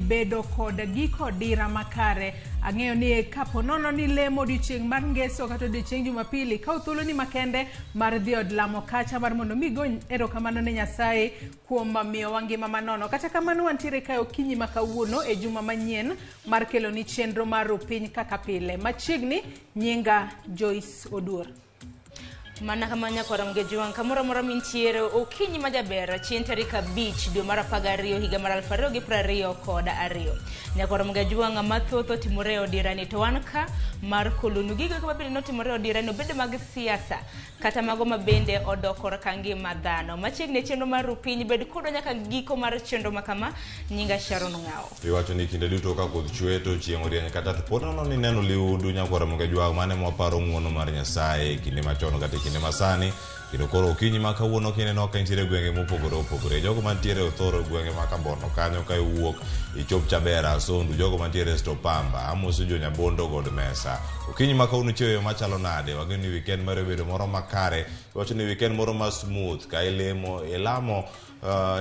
bedo kod giko dira makare. Ang'eyo ni kapo nono ni lemo odiochieng' mar ngeso kata odiochieng' Jumapili ka thuolo ni makende mar dhi od lamo kacha mar mondo mi gony erokamano ne Nyasaye kuom miyowa ngima manono. Kata kamano wantiere kae okinyi ma kawuono e juma manyien mar kelo ni chenro mar Piny Kaka Pile. Machiegni nyinga Joyce Oduor. Mana kama nyakora mgejuang kamoro moro mintiere okinyi majaber chien tarik 5 dwe mar 12 higa mar 2022. Nyakora mgejuang mathoth timore odirani to wan ka mar kolonu gigo kama bende notimore odirani obed mag siasa kata mago mabende odokor ka ngima dhano. Machiegni chenro mar Piny bed kodo nyaka giko mar chenro makama nyinga Sharon Ngao. Iwacho ni kinde duto ka koth chwe to chieng' orieny kata to pod nono ni neno liudu nyakora mgejuang mane mwaparo ng'wono mar Nyasaye kinde machon kata kinde masani kendo koro okinyi ma kawuono kineno ka intiere gwenge mopogore opogore. Jogo mantiere Othoro gwenge ma Kambono kanyo ka iwuok ichop Chabera Sondu, jogo mantiere Stopamba amoso jo Nyabondo god Mesa. Okinyi ma kawuono chweyo machalo nade? Wageni ni weekend mare bedo moro makare. Wacho ni weekend moro ma smooth ka ilamo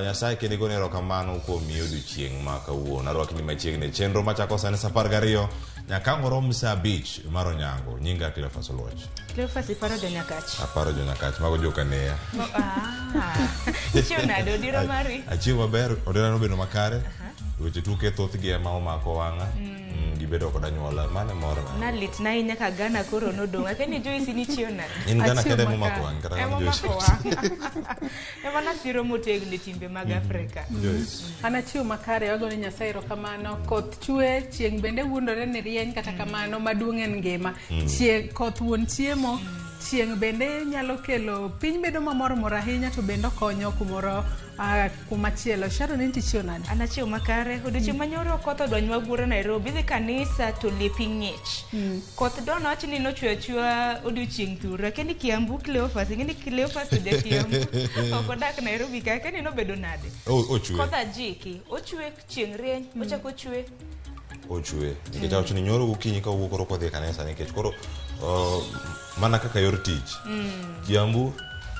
Nyasaye kendo igone erokamano kuom miyo odiochieng' ma kawuono. Arwakni machiegni chenro machako sani 12 nyaka ngorom saa 5 mar onyango. Nyinga Cleophas Oluoch. Cleophas iparo jo Nyakach. Aparo jo Nyakach mago jo Kanea. Chiwo nade odiro mari? Achiwo maber, odirano bedo makare. Weche tuke thoth gi ema omako wang'a. Gibedo kod anyuola mane mor na lit na inya ka Ghana koro nodong' akeni Joyce ni chiwo nade? In Ghana kede momako wang' kata Joyce. Ema nasiro motegni timbe mag Afrika. Ana chiwo makare wagone Nyasaye erokamano. Koth chwe, chieng' bende wuondore ni rieny kata kamano maduong' en ngima. Chieng' koth wuon chiemo, chieng' bende nyalo kelo piny bedo mamor ahinya to bende konyo kumoro kumachielo. Sharon ni tichiwo nade? Ana chiwo makare. Odiochieng' manyoro koth odwany mabura Nairobi dhi kanisa to lepi ng'ich. Koth dono wacho ni nochwe chwa odiochieng' thura. Keni Kiambu Cleophas, ngeni Cleophas de Kiambu. Okodak Nairobi ka keni nobedo nade? Ochwe. Koth ajiki, ochwe chieng' rieny, ochako ochwe. Ochwe. Nikech wacho ni nyoro gokinyi ka owuok koro kodhi kanisa nikech koro mana kaka yor tich. Kiambu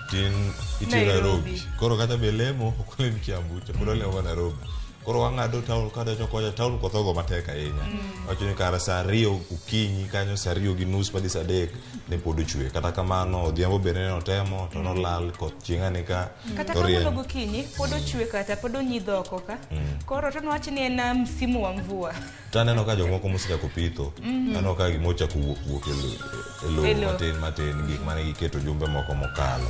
tin iti Nairobi. Koro kata belemo okolem Kiambu, chakula lemo Nairobi. Koro wang'ado taul kada chokoja taul kothogo matek ahinya. Wacho ni kara saa 2 okinyi kanyo saa 2:30 padhi saa 3 ne pod ochwe. Kata kamano odhiambo bende ne otemo to nolal koth chieng'ani ka. Kata kamano gokinyi pod ochwe kata pod onyidho oko ka. Koro to nwacho ni en msimu wa mvua. Taneno ka jomoko mosechako pitho. Aneno ka gimochako wuok e lowo matin gik mane giketo jumbe moko mokalo.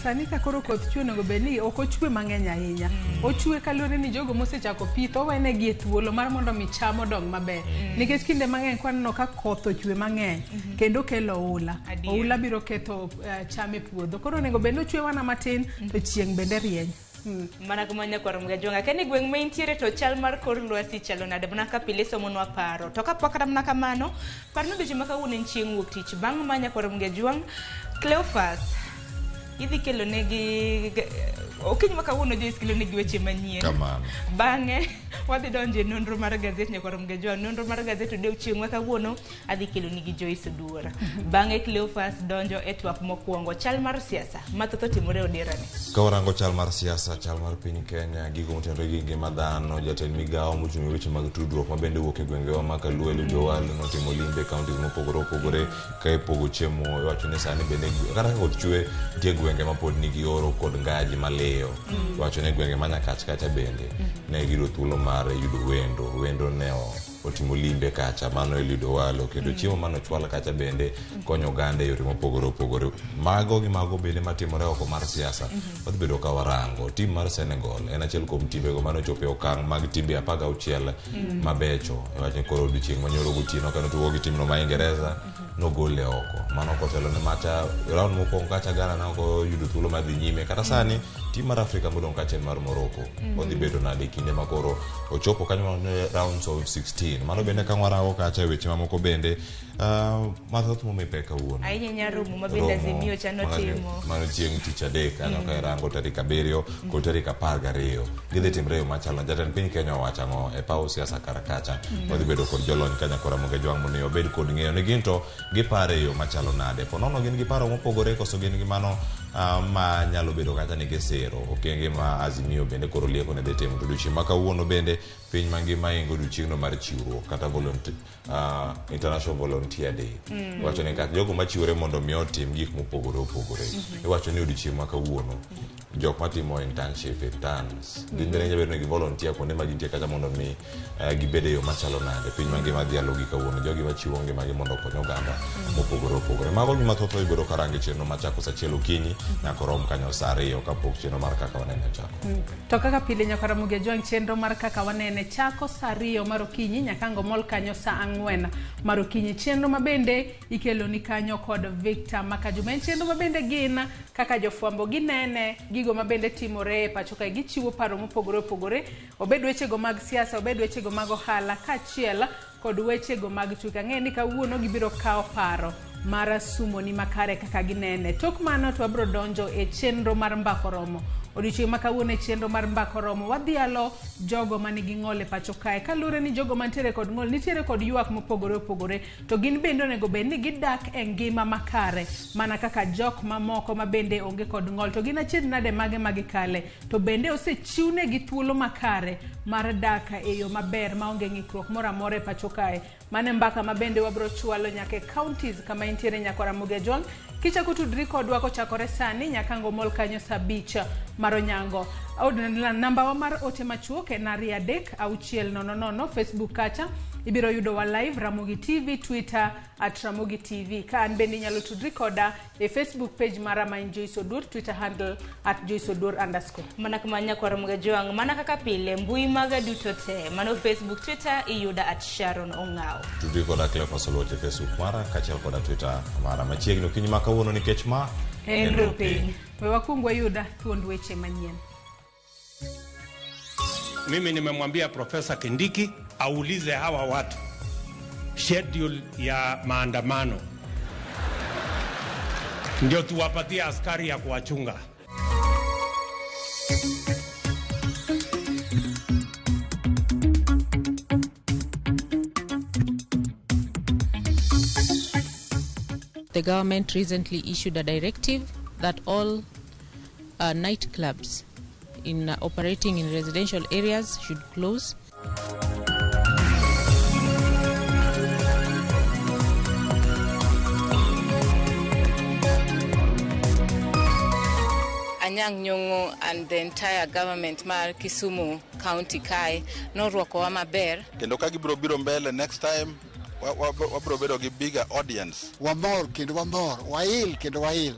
Sani ka koro koth chwe onego bed ni ok ochwe mang'eny ahinya. Ochwe kaluwore ni jogo mosechako pitho owene gi thuolo mar mondo mi cham odong maber. Nikech kinde mang'eny kwaneno ka koth ochwe mang'eny kendo kelo oula. Oula biro ketho cham e puodho. Koro onego bed ni ochwe wana matin to chieng' bende rieny. Mana kama nyakwaro mgajonga keni gweng' ma intiere to chal mar kor lwasi chalo nade mana ka pile somonwa paro to ka pok ramna kamano parno doji maka wunen chieng' wuok tich bang' ma nyakwaro mgajonga Cleophas idhi kelo negi okinyi maka wuno Joyce kelo negi weche manyien kamano bang'e wadhi donje nonro mar gazet nyakwaro mgajonga nonro mar gazet odeu chieng' maka wuno adhi kelo negi Joyce Oduor bang'e Cleophas donjo e twak mokwongo chal mar siasa mathoth timore odirani ka warango chal mar siasa chal mar piny Kenya gigo motenore gi ngima dhano jatend migawo mochung' weche mag tudruok ma bende wuok e gwengewa ma Kaluelu Jowalo notimo limbe kauntis mopogore opogore ka ipogo chiemo wacho ni sani bende kata ka koth chwe nitie gwenge ma pod nigi oro kod ngaji maliyo wacho ni gwenge ma Nyakach kacha bende ne giro thuolo mar yudo wendo ne otimo limbe kacha mano elido walo kendo chiemo mano chwala kacha bende konyo oganda e yore mopogore opogore mago gi mago bende matimore oko mar siasa wadhi bedo ka warango tim mar Senegal en achiel kuom timbego mano chopo e okang' mag timbe 16 mabecho wacho ni koro odiochieng' manyoro gotieno kano tugo gi timno ma Ingereza nogole oko mano kotelo ne mata round mokwongo kacha Ghana ne oko yudo thuolo mar dhi nyime kata sani tim mar Afrika modong' kacha en mar Morocco odhi bedo nade kinde ma koro ochopo kanyo rounds of 16 mano bende ka warango kacha weche mamoko bende mathoth momepe kawuono ahinya nyaromo ma bende Azimio chano timo mano chieng' tich adek kanyo ka irango tarik 7 kod tarik 12 gidhi timre yo machalo jatend piny Kenya owacho ang'o e paw siasa kar kacha wadhi bedo kod jolony ka Nyakwaro Mugejwang' mondo obed kod ng'eyo ni gin to gipare yo machalo nade po nono gin giparo mopogore koso gin gi mano ma nyalo bedo kata ni gisero okenge ma Azimio bende koro lieko ne dhi timo to odiochieng' ma kawuono bende piny mangima ingo odiochieng'no mar chiwruok kata International Volunteer Day. Wacho ni kaka jogo machiwore mondo mi otim gik mopogore opogore. Iwacho ni odiochieng' ma kawuono jok matimo internship interns gin bende nyalo bedo ni volunteer kuonde ma gintie kata mondo mi gibede yo machalo nade piny mangima dhialo gi kawuono jogi machiwo ngimagi mondo okony oganda mopogore opogore. Mago gima thoth ibiro karange chenro machako sa achiel okinyi nyaka rom kanyo sa 2 kapok chenro mar kaka wanene chako. To kaka pile nyaka Ramogi Ajwang chenro mar kaka wanene chako sa 2 mar okinyi nyaka ngomol kanyo sa 4 mar okinyi. Chenro mabende ikelo ni kanyo kod Victor Makajumen. Chenro mabende gin kaka jofwambo ginene gigo mabende timore pacho ka gichiwo paro mopogore opogore, obed wechego mag siasa, obed wechego mag ohala kachiel kod wechego mag tuke. Ng'e ni kawuono gibiro kawo paro mar sumo ni makare kaka ginene. Tok mano to wabiro donjo e chenro mar mbako romo. Odiochieng' ma kawuono e chenro mar mbako romo wadhialo jogo manigi ng'ol e pacho kae. Kalure ni jogo mantiere kod ng'ol nitiere kod ywak mopogore opogore, to gin bende onego bed ni gidak e ngima makare mana kaka jok mamoko ma bende onge kod ng'ol. To gin achiedh nade mage magikale, to bende osechiwne gi thuolo makare mar dak e yo maber maonge ng'ikruok moro amora e pacho kae. Mane mbaka ma bende wabiro chwalo nyaka e counties kama intiere nyaka Ramogi Ajwang. Kichako tudri kodwa kochakore sani nyaka ngomol kanyo sa 5 mar onyango. Namba wa mar ote machuok en 33600. Facebook kacha ibiro yudo wa live Ramogi TV, Twitter @Ramogi TV. Ka an bende nyalo tudri koda e Facebook page mara ma Joyce Odur, Twitter handle @JoyceOdur_. Mana kama nyako Ramogi Ajwang mana kaka pile mbui maga duto te mano Facebook, Twitter iyuda @Sharon Ongao. Tudri koda Cleophas Olote Facebook mara kachiel koda Twitter mara machiegni okinyi ma kawuono nikech ma Henry Piny. We wakungwa yuda thuond weche manyien. Mimi nimemwambia Profesa Kindiki aulize hawa watu schedule ya maandamano ndio tuwapatie askari ya kuwachunga. The government recently issued a directive that all nightclubs operating in residential areas should close. Anyang' Nyong'o and the entire government mar Kisumu County Kai norwako wa maber. Kendo ka gibiro biro mbele next time wabiro bedo gi bigger audience. Wamor kendo wamor, wail kendo wail.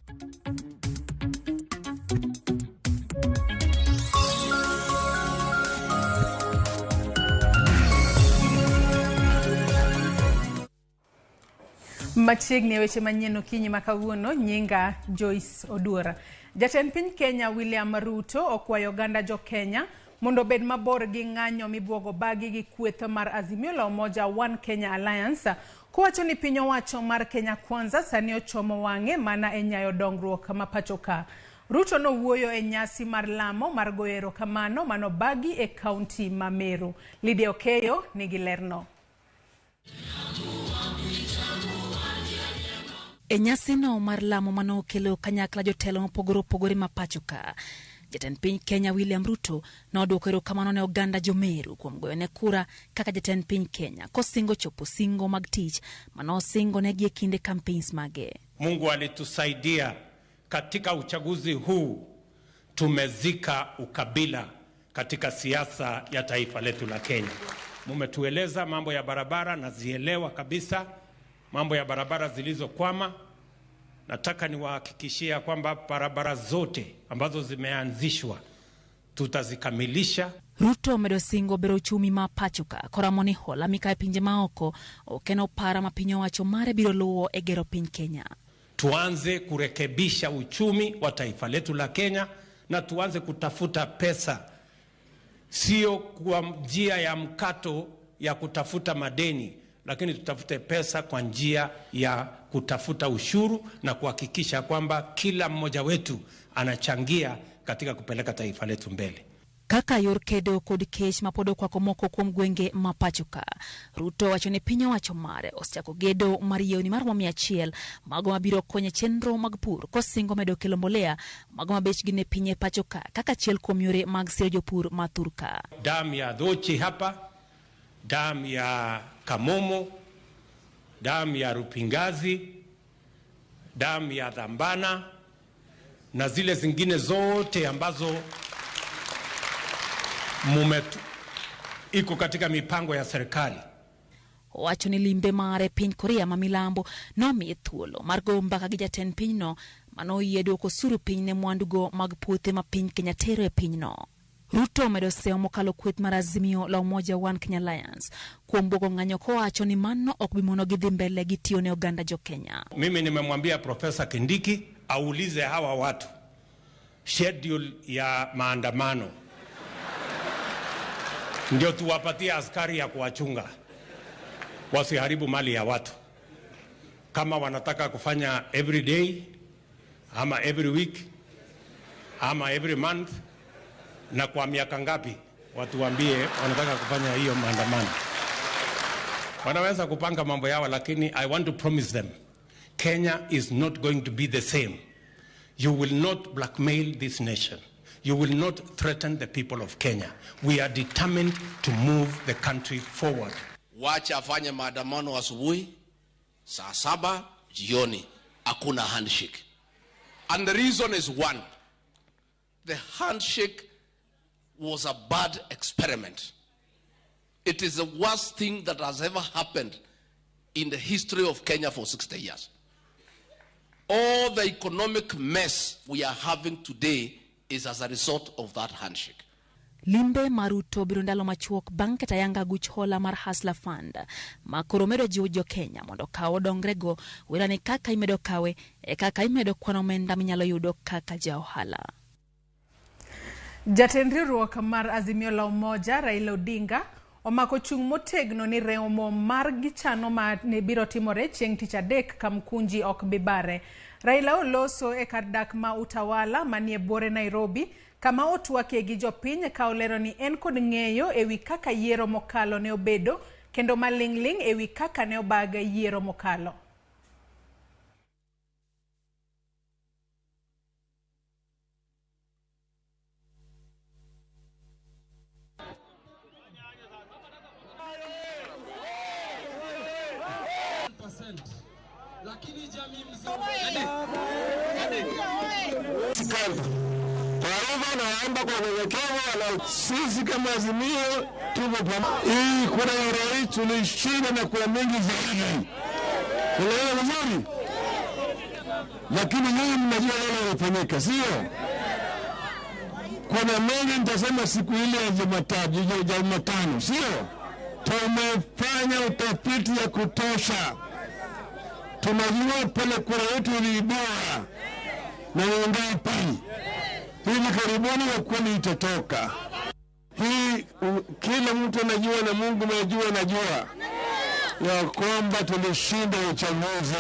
Machiegni weche manyien okinyi ma kawuono. Nyinga Joyce Odur. Jatend piny Kenya William Ruto okwayo oganda jo Kenya mondo bed mabor gi ng'anyo mibuogo bagi gi kweth mar Azimio la Umoja One Kenya Alliance, kowacho ni piny owacho mar Kenya Kwanza sani ochomo wang'e mana e nyayo dongruok ma pacho ka. Ruto no wuoyo e nyasi mar lamo mar goyo erokamano mano bagi e kaunti ma Meru. Lydia Okeyo nigi lerno. E nyasi no mar lamo mano kelo kanyakla jotelo mopogore opogore ma pacho ka. Jatend piny Kenya William Ruto nodwoko erokamano ne oganda jo Meru kuom goyone kura kaka jatend piny Kenya kosingo chopo singo mag tich mano singo negi e kinde campaigns mage. Mungu alitusaidia katika uchaguzi huu, tumezika ukabila katika siasa ya taifa letu la Kenya. Mumetueleza mambo ya barabara na zielewa kabisa, mambo ya barabara zilizokwama. Nataka niwahakikishia kwamba barabara zote ambazo zimeanzishwa tutazikamilisha. Ruto medo singo bero uchumi ma pachuka koramoni hola mikae pinje maoko okeno para mapinyo wacho mare biro luo e gero piny Kenya. Tuanze kurekebisha uchumi wa taifa letu la Kenya na tuanze kutafuta pesa, sio kwa njia ya mkato ya kutafuta madeni, lakini tutafute pesa kwa njia ya kutafuta ushuru na kuhakikisha kwamba kila mmoja wetu anachangia katika kupeleka taifa letu mbele. Kaka yor kedo kod kech mapodo kwa komoko kuom gwenge mapachuka. Ruto wacho ne pinyo wacho mare osechako gedo mar yewni mar 100 mago mabiro konyo chenro mag pur kosingo medo kelo mbolea mago mabechgi ne pinye pachuka kaka chiel kuom yore mag siro jopur mathurka. Dam ya Dhochi hapa dam ya Kamomo, dam ya Rupingazi, dam ya Dhambana na zile zingine zote ambazo iko katika mipango ya serikali. Wacho ni limbe mare piny Korea ma milambo nomiye thuolo mar go mbaka gi jatend pinyno manoyie duoko osuru piny ne mwandugo mag puothe ma piny Kenya tero e pinyno. Ruto medo seo mokalo kweth mar Azimio la Umoja One Kenya Alliance kuom bwogo ng'anyo kowacho ni mano ok bimono gidhi mbele gi tiyo ne oganda jo Kenya. Mimi nimemwambia Profesa Kindiki aulize hawa watu schedule ya maandamano ndio tuwapatie askari ya kuwachunga wasiharibu mali ya watu. Kama wanataka kufanya every day ama every week ama every month na kwa miaka ngapi, watu waambie wanataka kufanya hiyo maandamano. Wanaweza kupanga mambo yao, lakini I want to promise them Kenya is not going to be the same. You will not blackmail this nation. You will not threaten the people of Kenya. We are determined to move the country forward. Wacha afanye maandamano asubuhi, saa 7 jioni, hakuna handshake. And the reason is one. The handshake was a bad experiment. It is the worst thing that has ever happened in the history of Kenya for 60 years. All the economic mess we are having today is as a result of that handshake. Limbe maruto biro ndalo machuok bang' ketayanga guch hola mar Hustler Fund ma koro medo jiwo jo Kenya mondo kawo dongrego wira ni kaka imedo kawe kaka imedo kwano omenda minyalo yudo kaka ja ohala. Jatend riwruok mar Azimio la Umoja Raila Odinga omako chung' motegno ni remo mar gichano ma ne biro timore chieng' tich adek Kamkunji ok bibare. Raila oloso e kar dak ma Utawala manie bore Nairobi kama otwake gi jopiny ka olero ni en kod ng'eyo ewi kaka yiero mokalo ne obedo kendo malingling ewi kaka ne obaga yiero mokalo. Lakini jamii mzima naomba kwa unyenyekevu na sisi kama Azimio tuko pamoja. Hii kura ya urais tulishinda na kura mingi zaidi. Unaelewa vizuri? Lakini nyinyi mnajua nini linafanyika, sio? Kuna mengi nitasema siku ile ya Jumatano, sio? Tumefanya utafiti ya kutosha. Tunajua pale kura yetu iliibua na ngapi. Hivi karibuni ya kweli itatoka. Hii kila mtu anajua na Mungu anajua ya kwamba tulishinda uchaguzi.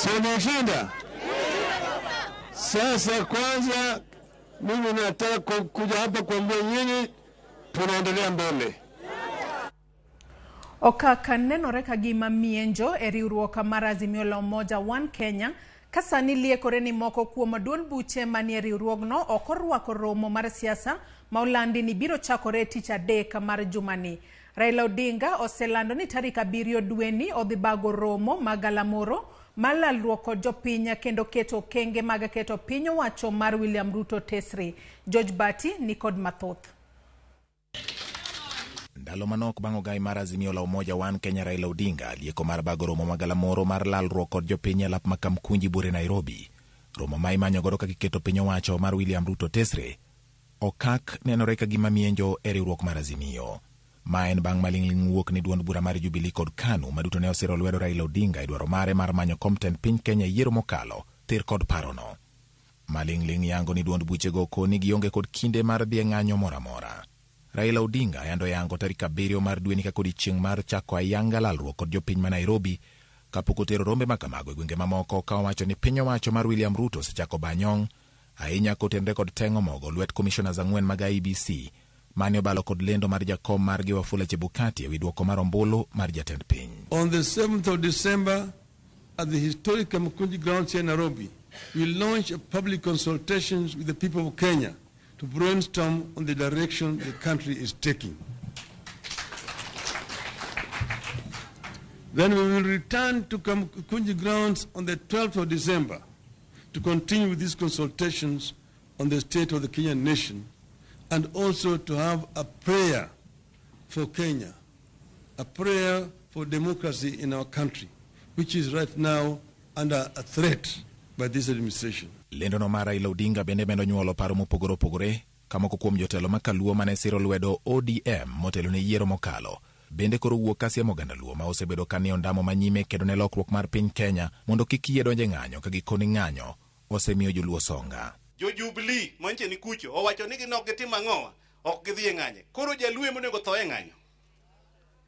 Tulishinda. Sasa kwanza mimi nataka kuja hapa kuambia nyinyi tunaendelea mbele. Okaka nenore ka gima mienjo e riwruok mar Azimio la Umoja One Kenya kasani liekore ni moko kuom duond buche manie riwruogno ok orwako romo mar siasa ma olandi ni biro chakore tich adek mar jumani. Raila Odinga oselando ni tarik 7 dweni odhi bago romo magalamoro malalruok kod jopiny kendo keto kenge mag keto piny owacho mar William Ruto tesri. George Bati ni kod mathoth. Ndalo manok bang' ogai mar Azimio la Umoja One Kenya Raila Odinga lieko mar bago romo magalamoro mar lalruok kod jopiny e lap ma Kamkunji bure Nairobi. Romo ma imanyo godo ka giketo piny owacho mar William Ruto tesre. Okak nenore ka gima mienjo e riwruok mar Azimio. Ma en bang' maling'ling wuok ni duond bura mar Jubilee kod KANU maduto ne osiro lwedo Raila Odinga e dwaro mare mar manyo komten piny Kenya yiero mokalo tir kod parono. Maling'ling yango ni duond buchego koni gionge kod kinde mar dhi ng'anyo moramora. Raila Odinga yando yango tarik 7 mar dweni ka odiechieng' mar chako ayanga lalruok kod jopiny ma Nairobi kapok otero rombe makamago e gwenge mamoko ka owacho ni piny owacho mar William Ruto osechako banyong' ahinya kotenre kod teng'o mogo lwet commissioners 4 mag IEBC mane obalo kod lendo mar jakom margi Wafula Chebukati ewi duoko mar ombulu mar jatend piny. On the 7th of December at the historic Kamkunji grounds here in Nairobi, we launch a public consultations with the people of Kenya to brainstorm on the direction the country is taking. Then we will return to Kamkunji grounds on the 12th of December to continue with these consultations on the state of the Kenyan nation, and also to have a prayer for Kenya, a prayer for democracy in our country, which is right now under a threat by this administration. Lendo no mara Raila Odinga bende medo nyuolo paro mopogore opogore kamoko kuom jotelo makaluo mane siro lwedo ODM motelo ne yiero mokalo. Bende koro wuok kasiem oganda luo ma osebedo kanie ndamo manyime kedo ne lokruok mar piny Kenya mondo kik yie donje ng'anyo ka gikoni ng'anyo osemiyo joluo songa. Jo Jubilee manche ni kucho owacho ni ginok gitim ang'owa ok gidhi e ng'anyo. Koro jaluo monego tho e ng'anyo.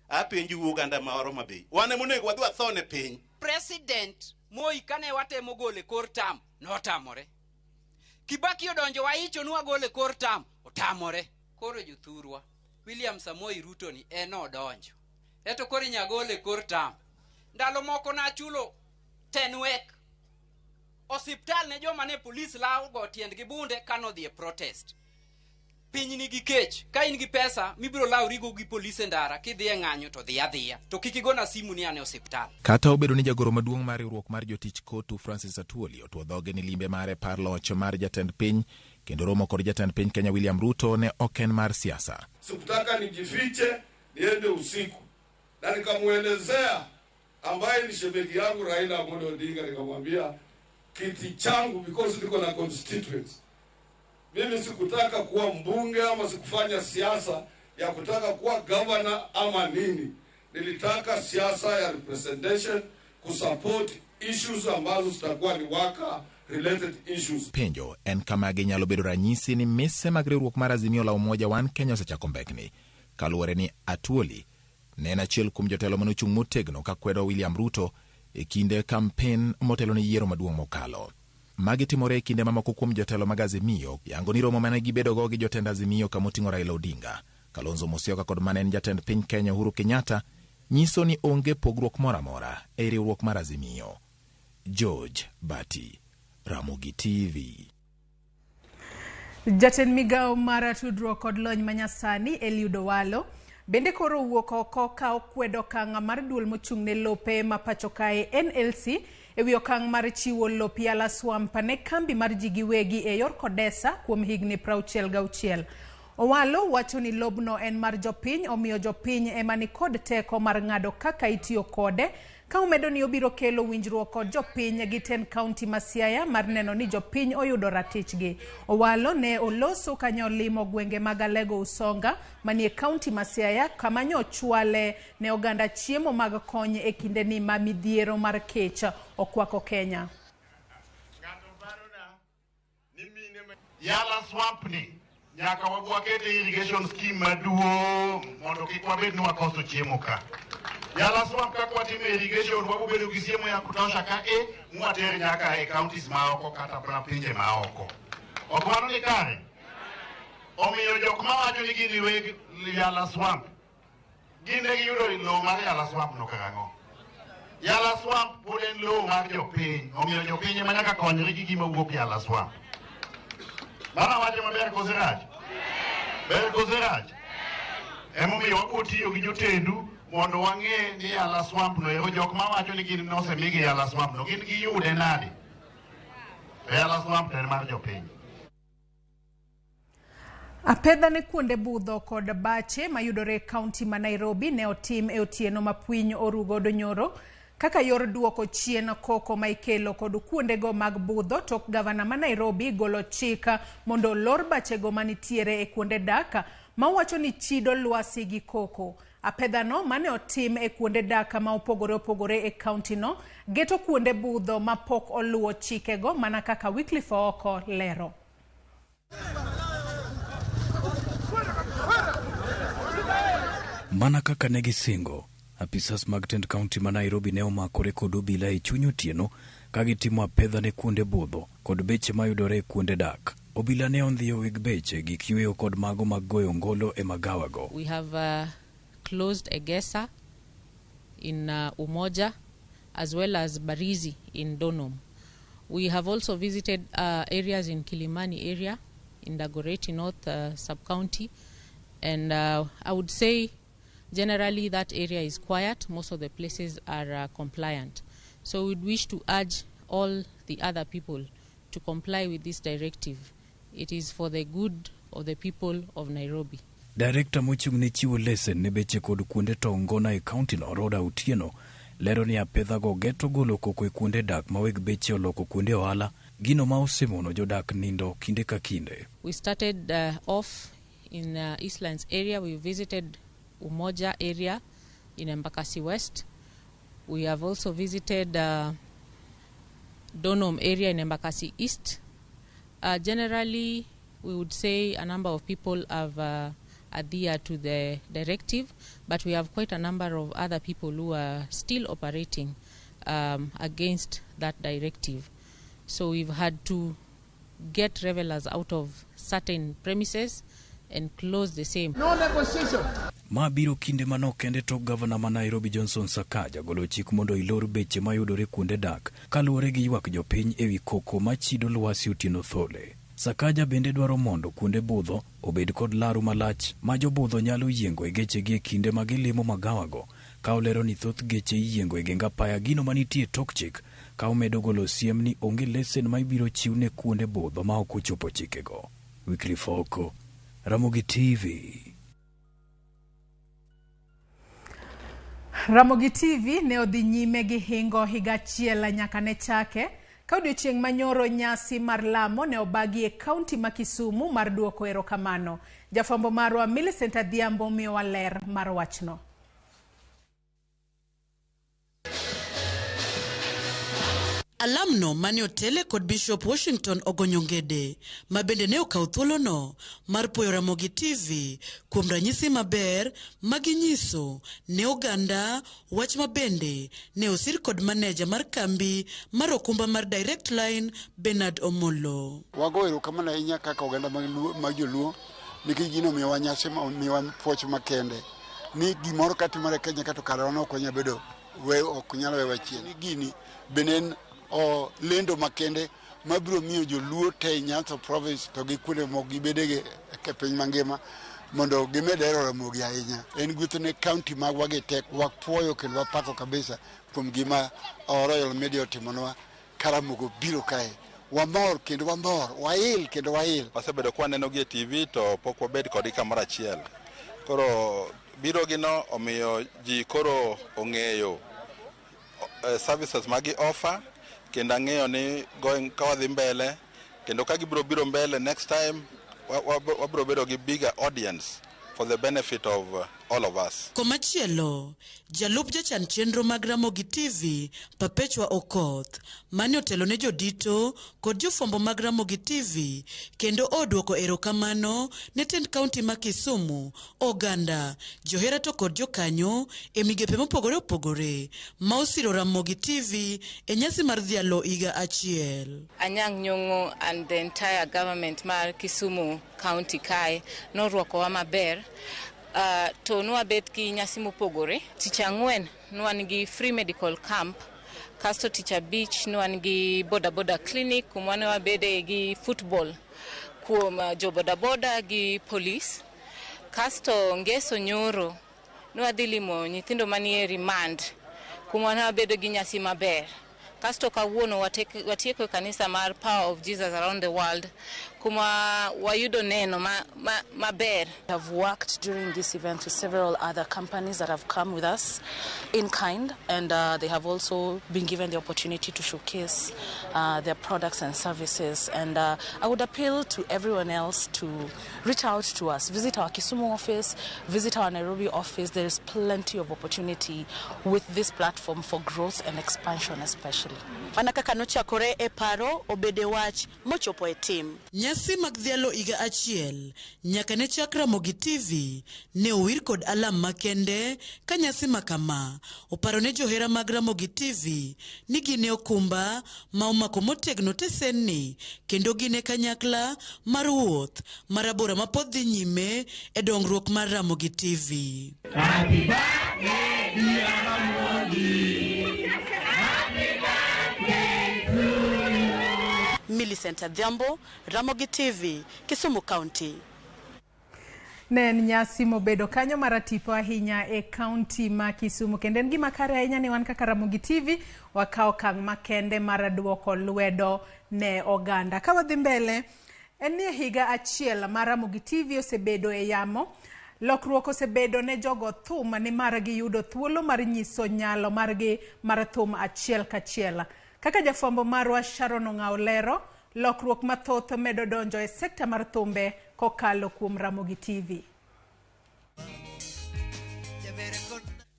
Apenju uganda moro mabei. Wane monego wadwa tho ne piny. President Moi kane watemo gole kor tam notamore. Kibaki odonjo waicho nwa gole kor tam otamore. Koro juthurwa William Samoei Ruto ni odonjo. Eto koro nyagole kor tam. Ndalo moko na chulo 10 wek. Osiptal ne joma ne polis lao go tiendgi bunde kano dhi e protest. Piny nigi kech, ka in gi pesa mibiro laurigo gi polise ndara kidhi e ng'anyo to dhi adhiya to kik igona simu ni ane osiptal. Kata obedo ni jagoro maduong' mar riwruok mar jotich kotu Francis Atwoli otwo dhoge ni limbe mare par loch mar jatend piny kendo romo kod jatend piny Kenya William Ruto ne oken mar siasa. Sikutaka nijifiche niende usiku na nikamwelezea ambaye ni shemeji yangu Raila Amolo Odinga, nikamwambia kiti changu because niko na constituency. Mimi sikutaka kuwa mbunge ama sikufanya siasa ya kutaka kuwa governor ama nini. Nilitaka siasa ya representation, kusupport issues ambazo zitakuwa ni worker related issues. Penjo en kama ginyalo bedo ranyisi ni mise mag riwruok mar Azimio la Umoja One Kenya osechako mbekni. Kaluwore ni Atwoli ne en achiel kuom jotelo manochung' motegno ka kwedo William Ruto e kinde kampen motelo ni yiero maduong' mokalo. Magi timore e kinde mamoko kuom jotelo mag Azimio yango ni romo mane gibedo go gi jotend Azimio kamoting'o Raila Odinga, Kalonzo Musyoka kod mane en jatend piny Kenya Uhuru Kenyatta nyiso ni onge pogruok moro amora e riwruok mar Azimio. George Bati, Ramogi TV. Jatend migao mar tudruok kod lony manyasani Eliud Owalo bende koro wuok oko ka okwedo okang' mar duol mochung' ne lope ma pacho kae NLC ewi okang' mar chiwo lopi ala swamp ne kambi mar ji giwegi e yor Kodesa kuom higni 66. Owalo wacho ni lobno en mar jopiny, omiyo jopiny ema ni kod teko mar ng'ado kaka itiyo kode, ka omedo ni obiro kelo winjruok kod jopiny gi ten county ma Siaya mar neno ni jopiny oyudo ratichgi. Owalo ne oloso kanyo limo gwenge mag Alego Usonga manie county ma Siaya kama nyochwale ne oganda chiemo mag kony e kinde ni ma midhiero mar kech okwako Kenya. Yala swamp ni nyaka wabwakete irrigation scheme maduong' mondo kik wabed ni wakoso chiemo ka. Yala swamp ka kwatimo irrigation wabedo gi chiemo ya kutosha ka mwater nyaka e counties maoko kata na pinje maoko. Okwano ni kare. Omiyo jok mawacho ni gini weg Yala swamp. Gine giyudo lowo mar Yala swamp no karang'o. Yala swamp pod en lowo mar jopiny. Omiyo jopiny ema nyaka konyre gi gima wuok Yala swamp. Bana wacho maber kose rach? Ber kose rach? Emomiyo wabotiyo gi jotendu mondo wang'e ni Yala swamp no ero jok mawacho ni gin nosemigi Yala swamp no gin giyude nade? Yala swamp en mar jopiny. Apedha ne kuonde budho kod bache mayudore kaunti ma Nairobi ne otim e otieno ma piny orugo donyoro kaka yor duoko chien koko ma ikelo kod kuonde go mag budho. Tok gavana ma Nairobi golo chika mondo lor bache go manitiere e kuonde daka mawacho ni chido lwasi gi koko. Apedha no mane otim e kuonde daka ma opogore e kaunti no geto kuonde budho ma pok oluwo chike go mana kaka Wycliffe Oko lero. Mana kaka negisingo, apisas mag tend county ma Nairobi ne omakore kod obila e chuny otieno ka gitimo apedha ne kuonde budho kod beche mayudore e kuonde dak. Obila ne ondhiyo weg beche gi kiyweyo kod mago mag goyo ngolo e magawa go. We have closed Egesa in Umoja as well as Barizi in Donholm. We have also visited areas in Kilimani area in Dagoretti North sub-county. And I would say generally that area is quiet. Most of the places are compliant. So we'd wish to urge all the other people to comply with this directive. It is for the good of the people of Nairobi. Director mochung' ne chiwo lesen ne beche kod kuonde tongona e kaunti no Roda Otieno lero ni apedha go geto golo koko e kuonde dak ma weg beche oloko kuonde ohala gino ma osemono jodak nindo kinde ka kinde. We started off in Eastlands area. We visited Umoja area in Embakasi West. We have also visited Donom area in Embakasi East. Generally, we would say a number of people have adhered to the directive, but we have quite a number of other people who are still operating against that directive. So we've had to get revelers out of certain premises and close the same. No negotiation. Ma biro kinde manok kende tok Governor ma Nairobi Johnson Sakaja golo chik mondo ilor beche mayudore kuonde dak kaluwore gi ywak jopiny ewi koko machido lwasi Otieno Thole. Sakaja bende dwaro mondo kuonde budho obed kod laru malach ma jobudho nyalo yiengo e gechegi e kinde ma gilimo magawago, ka olero ni thoth geche iyiengo e geng apaya gino manitie tok chik, ka omedo golo siem ni onge lesen ma ibiro chiw ne kuonde budho ma ok ochopo chikego. Wycliffe Oko, Ramogi TV. Ramogi TV ne odhi nyime gi hingo higa achiel nyaka ne chake ka odiochieng' manyoro nyasi mar lamo ne obagi e kaunti ma Kisumu mar duoko erokamano. Jafwambo marwa Millicent Adhiambo miyowa ler mar wachno. Alamno mane otele kod Bishop Washington Ogonyongede ma bende ne okawo thuolono mar puoyo Ramogi TV kuom ranyisi maber maginyiso ne oganda, wach mabende ne osir kod maneja mar kambi mar okumba mar Direct Line Bernard Omolo. Wago erokamano ahinya kaka oganda mag joluo nikech gino miyowa nyasi miyowa puoch makende ni gimoro katimore Kenya kata karano ok nyalo bedo ok nyalo wewa chien. Gini benen o lendo makende mabiro miyo joluo te Nyanza province to gi kuonde moko gibedege e piny mangima mondo gimed hero Ramogi ahinya. En gwetho ne kaunti magwa gi tek wapuoyo kendo wapako kabisa kuom gima Royal Media otimonwa ka Ramogi biro kae. Wamor kendo wamor, wail kendo wail. Wasebedo kwa neno gi TV to pok wabed kod kamoro achiel. Koro biro gino omiyo ji koro ong'eyo services magi offer kendo ang'eyo ni going ka wadhi mbele kendo ka gibiro biro mbele next time wabiro bedo gi bigger audience for the benefit of all of us. Komachielo, jalup jachan chenro mag Ramogi TV, Perpetua Okoth, mane otelo ne jodito kod jofwambo mag Ramogi TV, kendo oduoko erokamano ne tend kaunti ma Kisumu, oganda, johera to kod jokanyo e migepe mopogore opogore ma osiro Ramogi TV e nyasi mar dhialo higa achiel. Anyang' Nyong'o and the entire government mar Kisumu County kae norwakowa maber. To nwabet gi nyasi mopogore. Tich ang'wen nwan gi free medical camp, kasto tich abich nwan gi boda clinic, kumwane wabede gi football kuom jo boda gi police. Kasto ngeso nyoro nwadhi limo nyithindo manie remand, kumwane wabedo gi nyasi maber. Kasto kawuono watieko kanisa mar Power of Jesus Around the World, kuma wayudo neno maber. I've worked during this event with several other companies that have come with us in kind, and they have also been given the opportunity to showcase their products and services. And I would appeal to everyone else to reach out to us. Visit our Kisumu office, visit our Nairobi office. There is plenty of opportunity with this platform for growth and expansion especially. Manaka nochakore e paro obede wach mochopo e tim. Nyasi mag dhialo higa achiel nyaka ne chak Ramogi TV ne owir kod alam makende ka nyasi makama oparo ne johera mag Ramogi TV ni gine okumba ma omako motegno tesenni kendo gine kanyakla mar wuoth marabora mapod dhi nyime e dongruok mar Ramogi TV. Happy birthday dear Ramogi. Happy birthday to you. Millicent Adhiambo, Ramogi TV, Kisumu County. Nen nyasi mobedo kanyo maratipo ahinya e county ma Kisumu kendo en gima kare ahinya ni wan kaka Ramogi TV wakao kang makende mar duoko lwedo ne oganda. Ka wadhi mbele en ni higa achiel mar Ramogi TV osebedo e yamo. Lokruok osebedo ne jogo thum ni margi yudo thuolo mar nyiso nyalo margi mar thum achiel kachiel. Kaka jafwambo marwa Sharon Ong'aolero, lokruok mathoth medo donjo e sekta mar thumbe kokalo kuom Ramogi TV.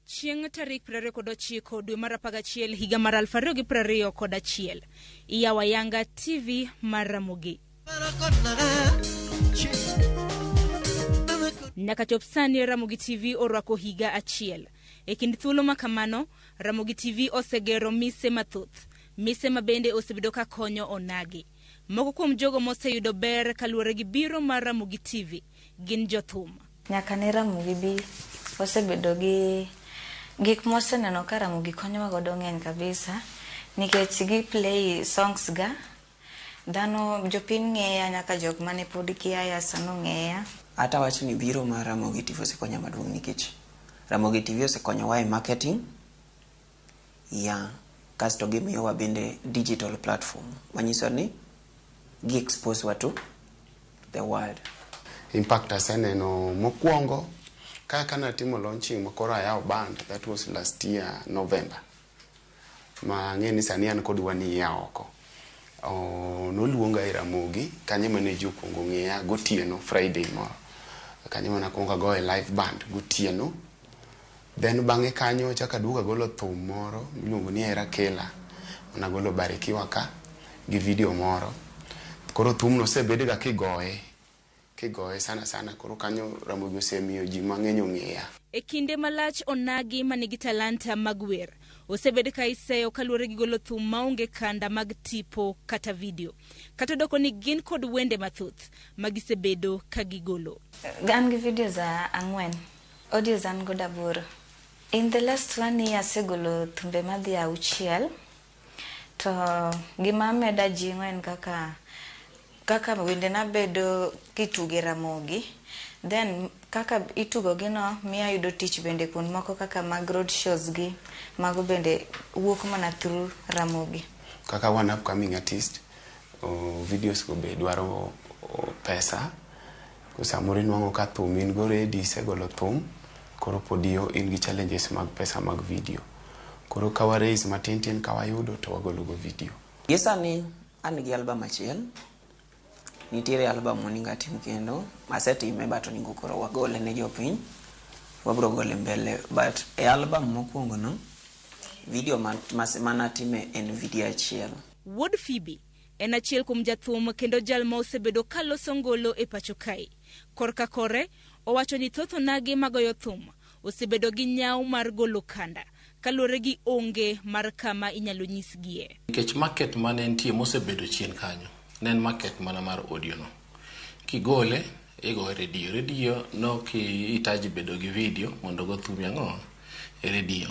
Chieng' tarik 29 dwe mar 11 higa mar 2021 iyawa Yanga TV mar Ramogi. Nyaka chop sani Ramogi TV orwako higa achiel. E kind thuolo makamano, Ramogi TV osegero mise mathoth. Mise mabende osebedo ka konyo onagi. Moko kuom jogo moseyudo ber kaluwore gi biro mar Ramogi TV gin jothum. Nyaka ne Ramogi bi osebedo gi gik moseneno ka Ramogi konyowa godo ng'eny kabisa nikech gi play songs ga dhano jopiny ng'eya nyaka jok mane pod kiaya sano ng'eya. Ata wacho ni biro mar Ramogi TV osekonyo maduong' nikech Ramogi TV osekonyowa e marketing kasto gimiyowa bende digital platform manyiso ni gi expose wa to the world. Impact aseneno mokwongo kaka natimo launching makoro ayaw band, that was last year November. Ma ng'eni sani an kod wani ya oko. Noluonga e Ramogi kanye mane jokwongo ng'eya gotieno Friday moro. Kanye mana kuonga go e live band gotieno. Then bang'e kanyo chaka duga golo thum moro miluongo ni Era Kela. Mana golo Barikiwa ka gi video moro. Koro thum no sebede ga kigoye sana koro kanyo Ramogi osemiyo ji mang'eny ong'eya. E kinde malach onagi manigi talanta mag wer osebed ka iseyo kaluwore gi golo thum maonge kanda mag tipo kata video. Kata doko ni gin kod wende mathoth magisebedo ka gigolo. Gan gi videos 4, audios an goda 8. In the last 1 year segolo thumbe madhi 6. To gima meda jingo en kaka wende na bedo kituge Ramogi. Then kaka itugo gino miya yudo tich bende kun moko kaka mag road shows gi mago bende wuok mana through Ramogi. Kaka one upcoming artist, videos go be dwaro pesa. Kusamuri nwang'o ka thum in go ready segolo thum koro podio in gi challenges mag pesa mag video. Koro kawa raise matin kawayudo to wagolo go video. Yesa ni an gi album achiel. Nitiere album moninga tim kendo asetime bato ningo koro wagole ne jopiny wabro gole mbele but e album mokwongo no video mana time en video achiel. Wood Phoebe en achiel kuom jathum kendo jal ma osebedo kaloso ngolo e pacho kae. Korka kore owacho ni thoth onagi magoyo thum osebedo gi nyaw mar golo kanda kaluwore gi onge mar kama inyalo nyisgie. Nikech market mane nitie mosebedo chien kanyo nen market mana mar audio no. Kigole ego radio no ki itaji bedo gi video mondo go thum yango e radio.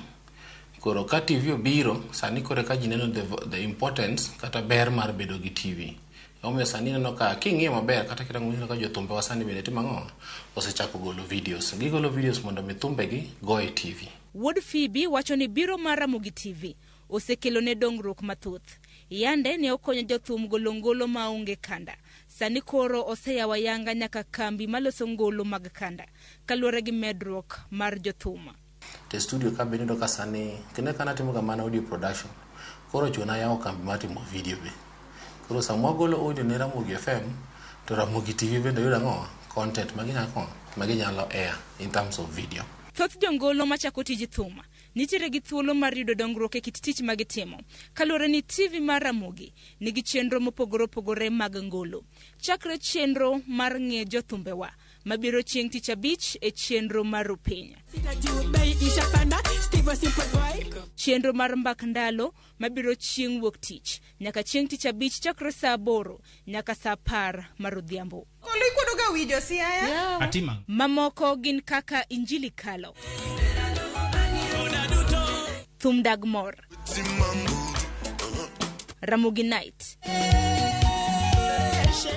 Koro ka TV obiro sani kore ka jineno the importance kata ber mar bedo gi TV. Omiyo sani neno ka king'iyo maber kata kirango ka jothumbe wasani bende timo osechako golo videos. Gigolo videos mondo mithumbe gi go e TV. Wood Phoebe wacho ni biro mar Ramogi TV osekelo ne dongruok mathoth. Yande ne okonyo jothum golo ngolo maonge kanda. Sani koro oseyawa Yanga nyaka kambi maloso ngolo mag kanda kaluwore gi medruok mar jothum. Te studio ka benido ka sani kene kana timo kamano audio production. Koro chuna yawo kambi matimo video be. Koro samwa golo audio ne Ramogi FM to Ramogi TV bende yudo content maginyalo air in terms of video. Thoth jongolo machako tij thum nitiere gi thuolo mar yudo dongruok e kit tich magitimo kaluwore ni TV mar Ramogi nigi chenro mopogore mag ngolo. Chakre chenro mar ng'e jothumbewa mabiro chieng' tich abich e chenro mar Rupiny. Chenro mar mbak ndalo mabiro chieng' wuok tich nyaka chieng' tich abich chakre saa 8 nyaka saa 10 mar odhiambo. Kolikuodoga video si aya? Atima. Mamoko gin kaka Injili Kalo, Thum Dagmor, Ramogi Night,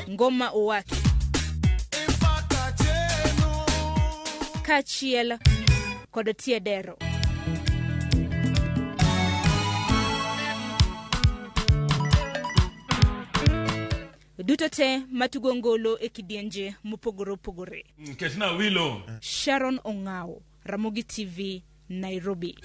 ngoma owaki kachiel kod tiedero. Duto te matugo ngolo e kidienje mopogore opogore. Ketna wilo. Sharon Ongao, Ramogi TV, Nairobi.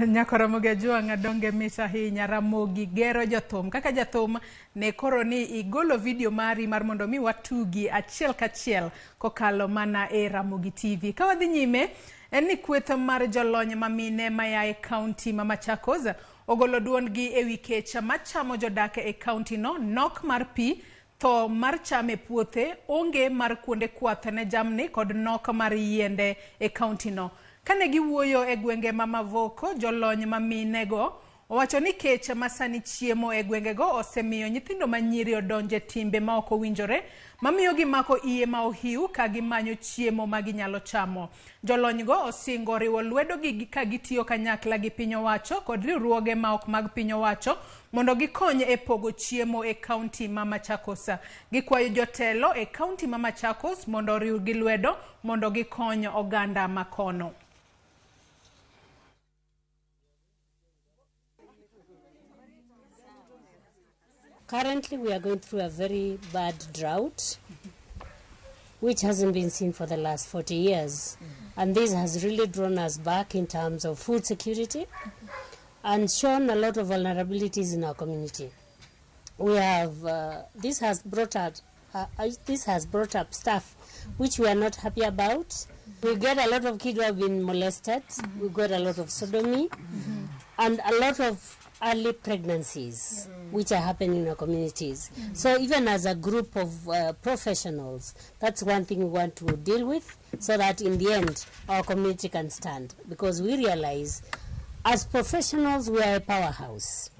Nyako Ramogi Ajuang donge misa hinya. Ramogi gero jathum kaka jathum ne koro ni igolo video mari mar mondo mi watugi achiel kachiel kokalo mana e Ramogi TV. Ka wadhi nyime en ni kweth mar jolony mamine mayae kaunti ma Machakos ogolo duondgi e wi kech machamo jodak e kaunti no, nok mar pi, tho mar cham e puothe, onge mar kuonde kwath ne jamni kod nok mar yiende e kaunti no. Kane giwuoyo e gwenge ma Mavoko, jolony maminego owacho ni kech masani chiemo e gwenge go osemiyo nyithindo manyiri odonje timbe ma ok owinjore, mamiyo gimako iye ma ohiu ka gimanyo chiemo ma ginyalo chamo. Jolony go osingo riwo lwedo gi ka gitiyo kanyakla gi piny owacho kod riwruoge ma ok mag piny owacho mondo gikony e pogo chiemo e kaunti ma Machakos. Gikwayo jotelo e kaunti ma Machakos mondo oriw gi lwedo mondo gikony oganda makono. Currently, we are going through a very bad drought, which hasn't been seen for the last 40 years. And this has really drawn us back in terms of food security and shown a lot of vulnerabilities in our community. We have, this has brought up stuff which we are not happy about. We get a lot of kids who have been molested, we got a lot of sodomy, and a lot of early pregnancies which are happening in our communities. So even as a group of professionals, that's one thing we want to deal with so that in the end our community can stand, because we realize as professionals we are a powerhouse.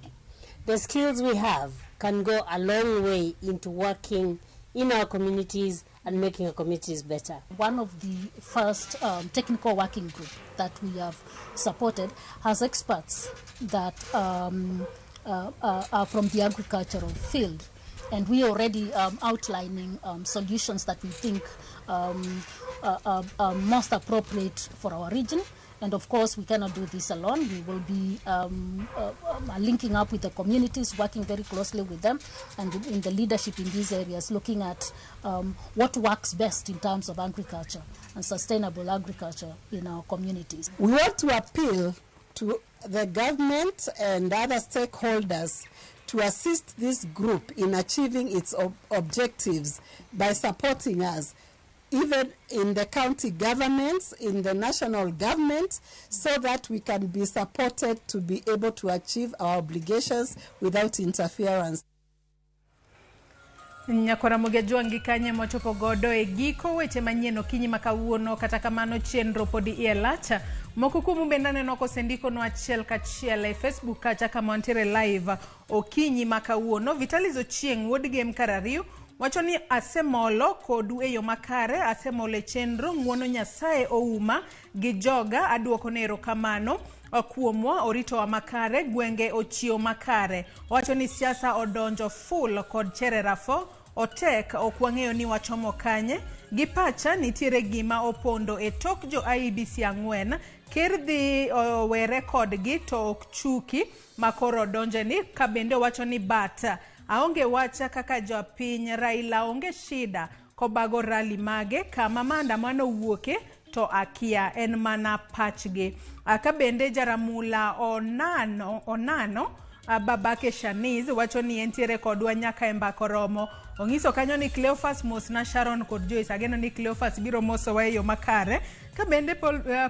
The skills we have can go a long way into working in our communities and making our communities better. One of the first technical working group that we have supported has experts that are from the agricultural field, and we are already outlining solutions that we think are most appropriate for our region. And of course, we cannot do this alone. We will be linking up with the communities, working very closely with them, and in the leadership in these areas, looking at what works best in terms of agriculture and sustainable agriculture in our communities. We want to appeal to the government and other stakeholders to assist this group in achieving its objectives by supporting us, even in the county governments, in the national government, so that we can be supported to be able to achieve our obligations without interference. Nyako Ramogi Ajuang kanye mochopo godo e giko weche manyien kinyi makawuono, kata kamano chenro podi ielacha. Moko kuom bendane noko sendiko no achiel kachiel e Facebook kacha kama ontere live okinyi makawuono. Vitalizo Ochieng wuod game karariyo wacho ni asemolo kodu e yo makare, asemole chenro ngwono Nyasaye ouma gi joga, aduoko ne erokamano kuomwa orito wa makare, gwenge ochio makare. Wacho ni siasa odonjo full kod chererafo otek, okwang'eyo ni wachomo kanye. Gipacha nitiere gima opondo e tok jo IEBC ang'wen, ker dhi were kodgi to ok chuki makoro donje ni. Kabende wacho ni bata aonge wacha kaka jopiny Raila onge shida kobago rally mage, kama maandamano wuoke to akia en mana pachgi. Kabende Jaramula Onano babake Shaniz wacho ni entiere kodwa nyaka e mbako romo. Ongiso kanyo ni Cleophas Mos na Sharon kod Joyce, ageno ni Cleophas biro moso wa e yo makare. Kabende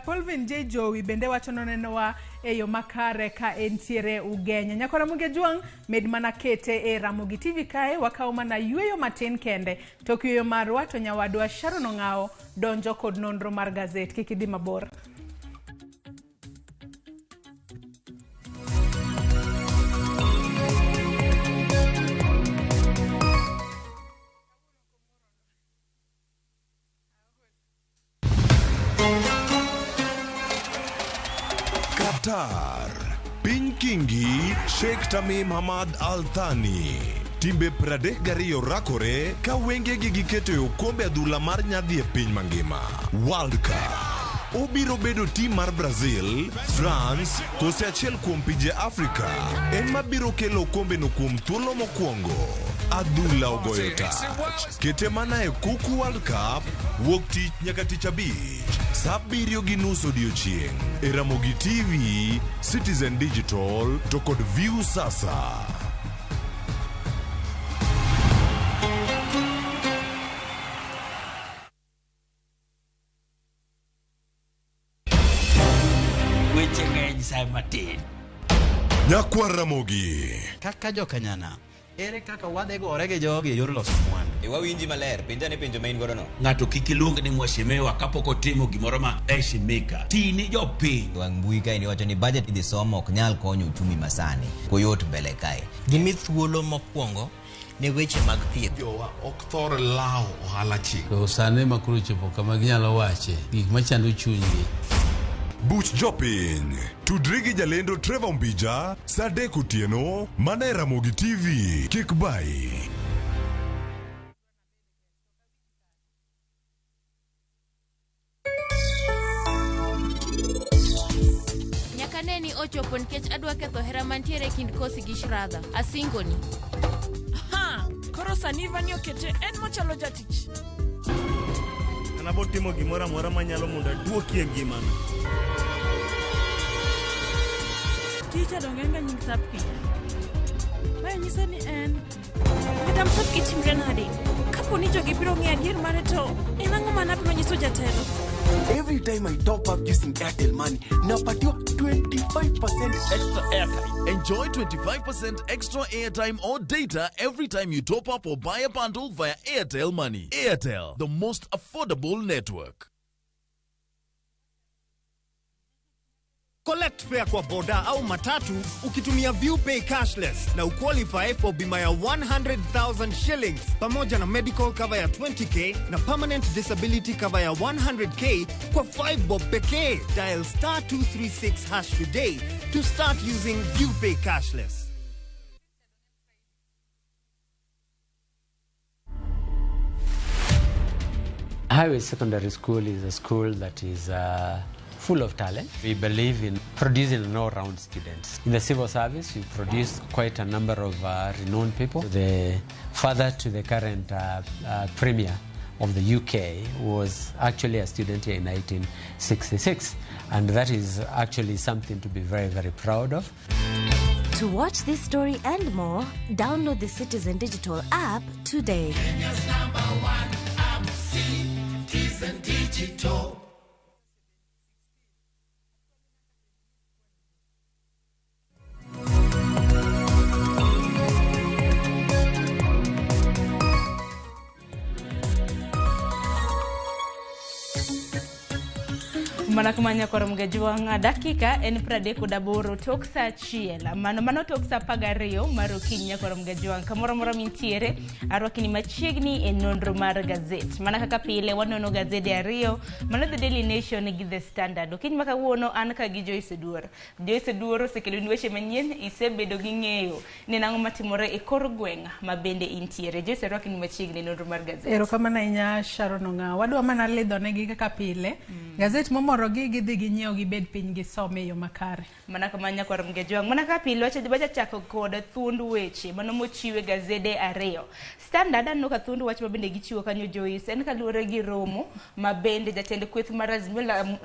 Polvin J. Jowi bende wacho nonenowa e yo makare ka entiere Ugenya. Nyako Ramogi Ajuang med mana kete e Ramogi TV kae, wakao mana yueyo matin kende. Tok yueyo marwa to nyawadwa Sharon Ongao donjo kod nonro mar gazet. Kikidi mabor. Qatar, piny Kingi, Sheikh Tamim Hamad Al Thani. Timbe 32 rakore ka wengegi giketo e okombe adhula mar nyadhi e piny mangima. World Cup. Obiro bedo tim mar Brazil, France, kose achiel kuom pinje Afrika ema biro kelo okombe no kuom thuolo mokwongo. Adhula ogoyo tach. Kete mana e Kuku World Cup wuok tich nyaka tich abich. Saa 7:30 odiechieng' e Ramogi TV, Citizen Digital to kod View Sasa. Weche ng'eny sa matin. Nyakwa Ramogi. Kaka jokanyana, ere kaka wadhe gore gi jogi e yor loso mwandu. Wawinji maler, penja ne penjo main godo no. Ng'ato kik iluong ni mwashemewa kapok otimo gimoro ma eshimika. Tini jopiny. Wang mbui kae ni wacho ni budget idhi somo ok nyal konyo uchumi masani. Koyot mbele kae. Gimi thuolo mokwongo ne weche mag thieth. Jowa ok thor lao ohala chik. To sane makuru chopo kama ginyalo wache gik machando chunygi. Buch jopiny. Tudri gi jalendo Trevor Mbija, saa 3 otieno, mana e Ramogi TV. Kik bai. Nyaka neni ochopo nikech adwa ketho hera mantiere kind Kosi gi Shradha. Asingoni. Ha! Koro sani Vani okete en mochalo jatich. Anabo timo gimora mora manyalo mondo aduoki e ngimana. Ticha dongenga nying Sapki. Mae nyisa ni en Madam Sapki timre nade. Kapo ni jogi biro ng'e adier mare to en ang'o manabiro nyiso jatelo. Every time I top up using Airtel Money, napatiwa 25% extra airtime. Enjoy 25% extra airtime or data every time you top up or buy a bundle via Airtel Money. Airtel, the most affordable network. Collect fare kwa boda au matatu ukitumia ViewPay cashless na uqualify for bima ya 100,000 shillings pamoja na medical cover ya 20k na permanent disability cover ya 100k kwa 5 bob pekee. Dial *236# today to start using ViewPay cashless. Highway Secondary School is a school that is full of talent. We believe in producing an all-round students. In the civil service, we produce quite a number of renowned people. The father to the current premier of the UK was actually a student here in 1966, and that is actually something to be very, very proud of. To watch this story and more, download the Citizen Digital app today. Kenya's #1 app, Citizen Digital. Manakamanya kwa mgejuanga dakika en 38 tok saa achiel mano tok saa 12 mar okinyi kwa mgejuanga kamoro mintiere arwakini machiegni e nonro mar gazet mana kaka pile wanono gazede ariyo mano The Daily Nation gi The Standard okinyi maka wuono an ka gi Joyce Duoro sekelo ni weche manyien isebedo gi ng'eyo ni nango matimore e kor gweng' ma bende intiere Joyce arwakini machiegni nonro mar gazet ero kamana inya Sharon nga wadwa mana lidho negi kaka pile gazet momoro gi dhi gi nyiew gi bed piny gi some yo makare mana kamanya kwa mgejuang mana ka pile wacha bacha chako kod thund weche mano mochiwe gazede ariyo Standard no ka thund wach mabende gichiwo kanyo Joyce en kaluore gi romo mabende jatend kweth mar Azimio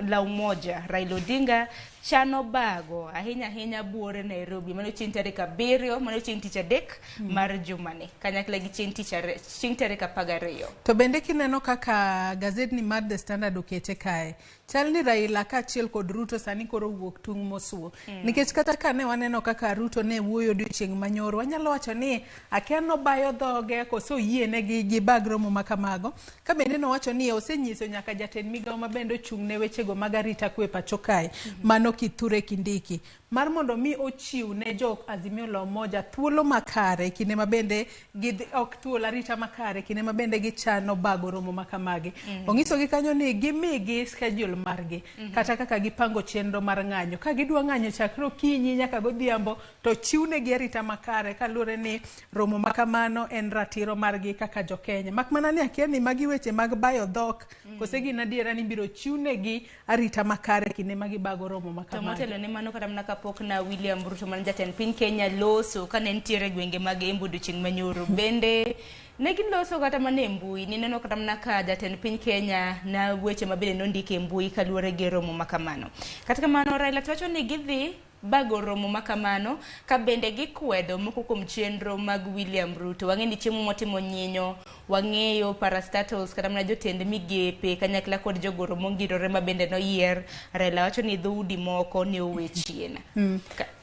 la Umoja Raila Odinga chano bago ahinya buore Nairobi mano chieng' tarik 7 mano chieng' tich adek mar jumani kanyakla gi chieng' tarik 12 to bende kineno kaka gazet ni mar The Standard okete kae chal ni Raila ka achiel kod Ruto sani koro wuok tung mosuo nikech kata kane waneno kaka Ruto ne wuoyo odiochieng' manyoro wanyalo wacho ni akiano bayo dhoge koso yiene gi bag romo makamago ka bende no wacho ni osenyiso nyaka jatend migao mabende ochung'ne wechego mag arita kwe pacho kae mano Kithure Kindiki mar mondo mi ochiw ne jok Azimio la Umoja thuolo makare kinde mabende ok thuolo arita makare kinde mabende gichano bago romo makamagi ongiso gi kanyo ni gimigi schedule margi kata kaka gipango chenro mar ng'anyo ka gidwa ng'anyo chakre okinyi nyaka godhiambo to chiwne gi arita makare kaluwore ni romo makamano en ratiro margi kaka jokenya mak mana ni akia ni magi weche mag bayo dhok kose gin adiera ni biro chiwne gi arita makare kinde magi bago romo makamano. To motelo ne mano kata mana kapok na William Ruto man jatend piny Kenya loso kane nitiere gwenge mag Embu chieng' manyoro bende ne giloso kata mana e mbui ni neno kata mana ka jatend piny Kenya na weche mabende nondike e mbui kaluwore gi romo makamano. Kata kamano Raila wacho ni gidhi bago romo makamano ka bende gikwedo moko kuom chenro mag William Ruto. Wang'e ni chiemo motimo nyinyo, wang'eyo parastatals kata mana jotend migepe kanyakla kod jogoro mongirore ma bende noyier. Raila wacho ni dhoudi moko ne owe chien.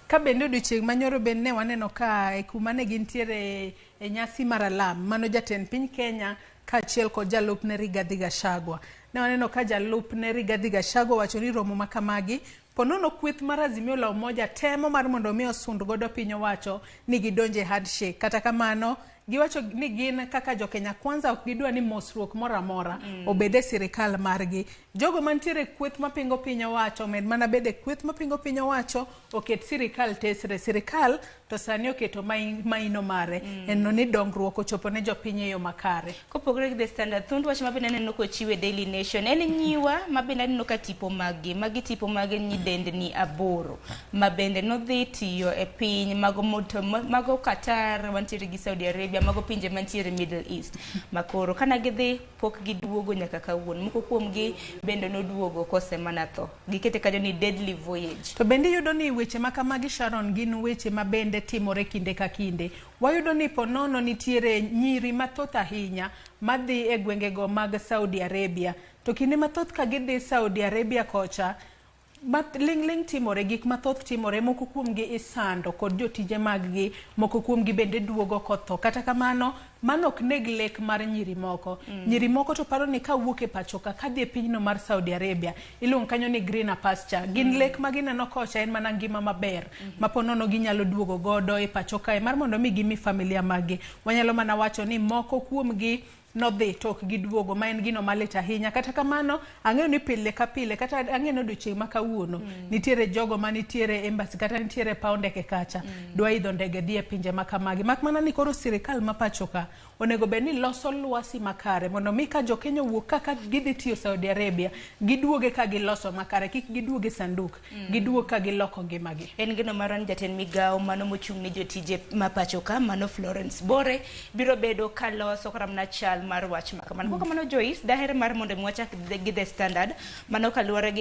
Ka bende odiochieng' manyoro bende ne waneno ka kuma ne gintiere e nyasi mar alam mano jatend piny Kenya kaachiel kod jalupne Rigathi Gachagua. Ne waneno ka jalupne Rigathi Gachagua wacho ni romo makamagi ponono kweth mar Azimio la Umoja temo mar mondo mi osund godo piny owacho ni gidonje handshake. Kata kamano giwacho ni gin kaka jokenya kwanza ok gidwa ni mosruok mora mora obede sirikal margi. Jogo mantiere kweth mapingo piny owacho med mana bede kweth mapingo piny owacho oket sirikal tesre sirikal to sani oketo maino mare en ni dongruok ochopo ne jopiny e yo makare. Kopogore gi The Standard thund wach mabende neno kochiwe Daily Nation en nyiwa mabende neno ka tipo magi tipo mage nyidendni 8 mabende nodhi tiyo e piny mago Qatar mantiere gi Saudi Arabia mago pinje mantiere Middle East makoro kana gidhi pok giduogo nyaka kawuono moko kuomgi bende noduogo kose mana tho gikete kanyo ni deadly voyage. To bende yudo ni weche makamagi Sharon gin weche mabende timore kinde ka kinde. Wayudo ni ponono nitiere nyiri mathoth ahinya madhi e gwengego mag Saudi Arabia to kinde mathoth ka gidhi Saudi Arabia kocha ling timore gik mathoth timore moko kuomgi isando kod jotije maggi moko kuomgi bende duogo kotho. Kata kamano mano ok neg lek mar nyiri moko nyiri moko to paro ni ka wuok e pachoka ka dhi e pinyno mar Saudi Arabia iluong kanyo ni greener pasture gin lek magineno kocha en mana ngima maber maponono ginyalo duogo godo e pachoka mar mondo mi gimi familia maggi. Wanyalo mana wacho ni moko kuomgi nodhi tok giduogo ma en gino malit ahinya. Kata kamano ang'eyo ni pile ka pile kata ang'eyo ni odiochieng' ma kawuono nitiere jogo manitiere embassy kata nitiere paw ndege kacha dwa idho ndege dhi e pinje makamagi mak mana ni koro sirikal ma pachoka onego bed ni loso lwasi makare mondo mi ka jo Kenya wuok kaka gidhi tiyo Saudi Arabia giduoge ka giloso makare kik giduoge sanduk giduoge ka giloko ngimagi. En gino maran jatend migao mano mochung' ne jotije ma pachoka mano Florence Bore biro bedo kaloso karamna chal mar wach makamano. Koko mano Joyce daher mar mondo mwachak gi The Standard mano kaluwore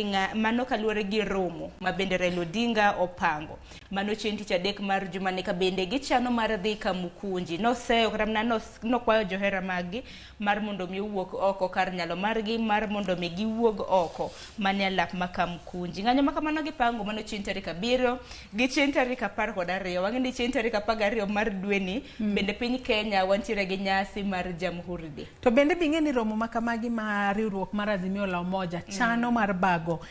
gi romo ma bende Raila Odinga opango mano chieng' tich adek mar jumane ka bende gichano mar dhi Kamukunji noseyo karamna nokwayo johera magi mar mondo mi wuok oko kar nyalo margi mar mondo mi giwuog oko mane lap Kamukunji. Ng'anyo makamano gipango mano chieng' tarik 7 gi chieng' tarik 12 wang'e ni chieng' tarik 12 mar dweni bende piny Kenya wantiere gi nyasi mar Jamhuri Day. To bende bing'e ni romo makamagi ma riwruok mar Azimio la Umoja chano mar bago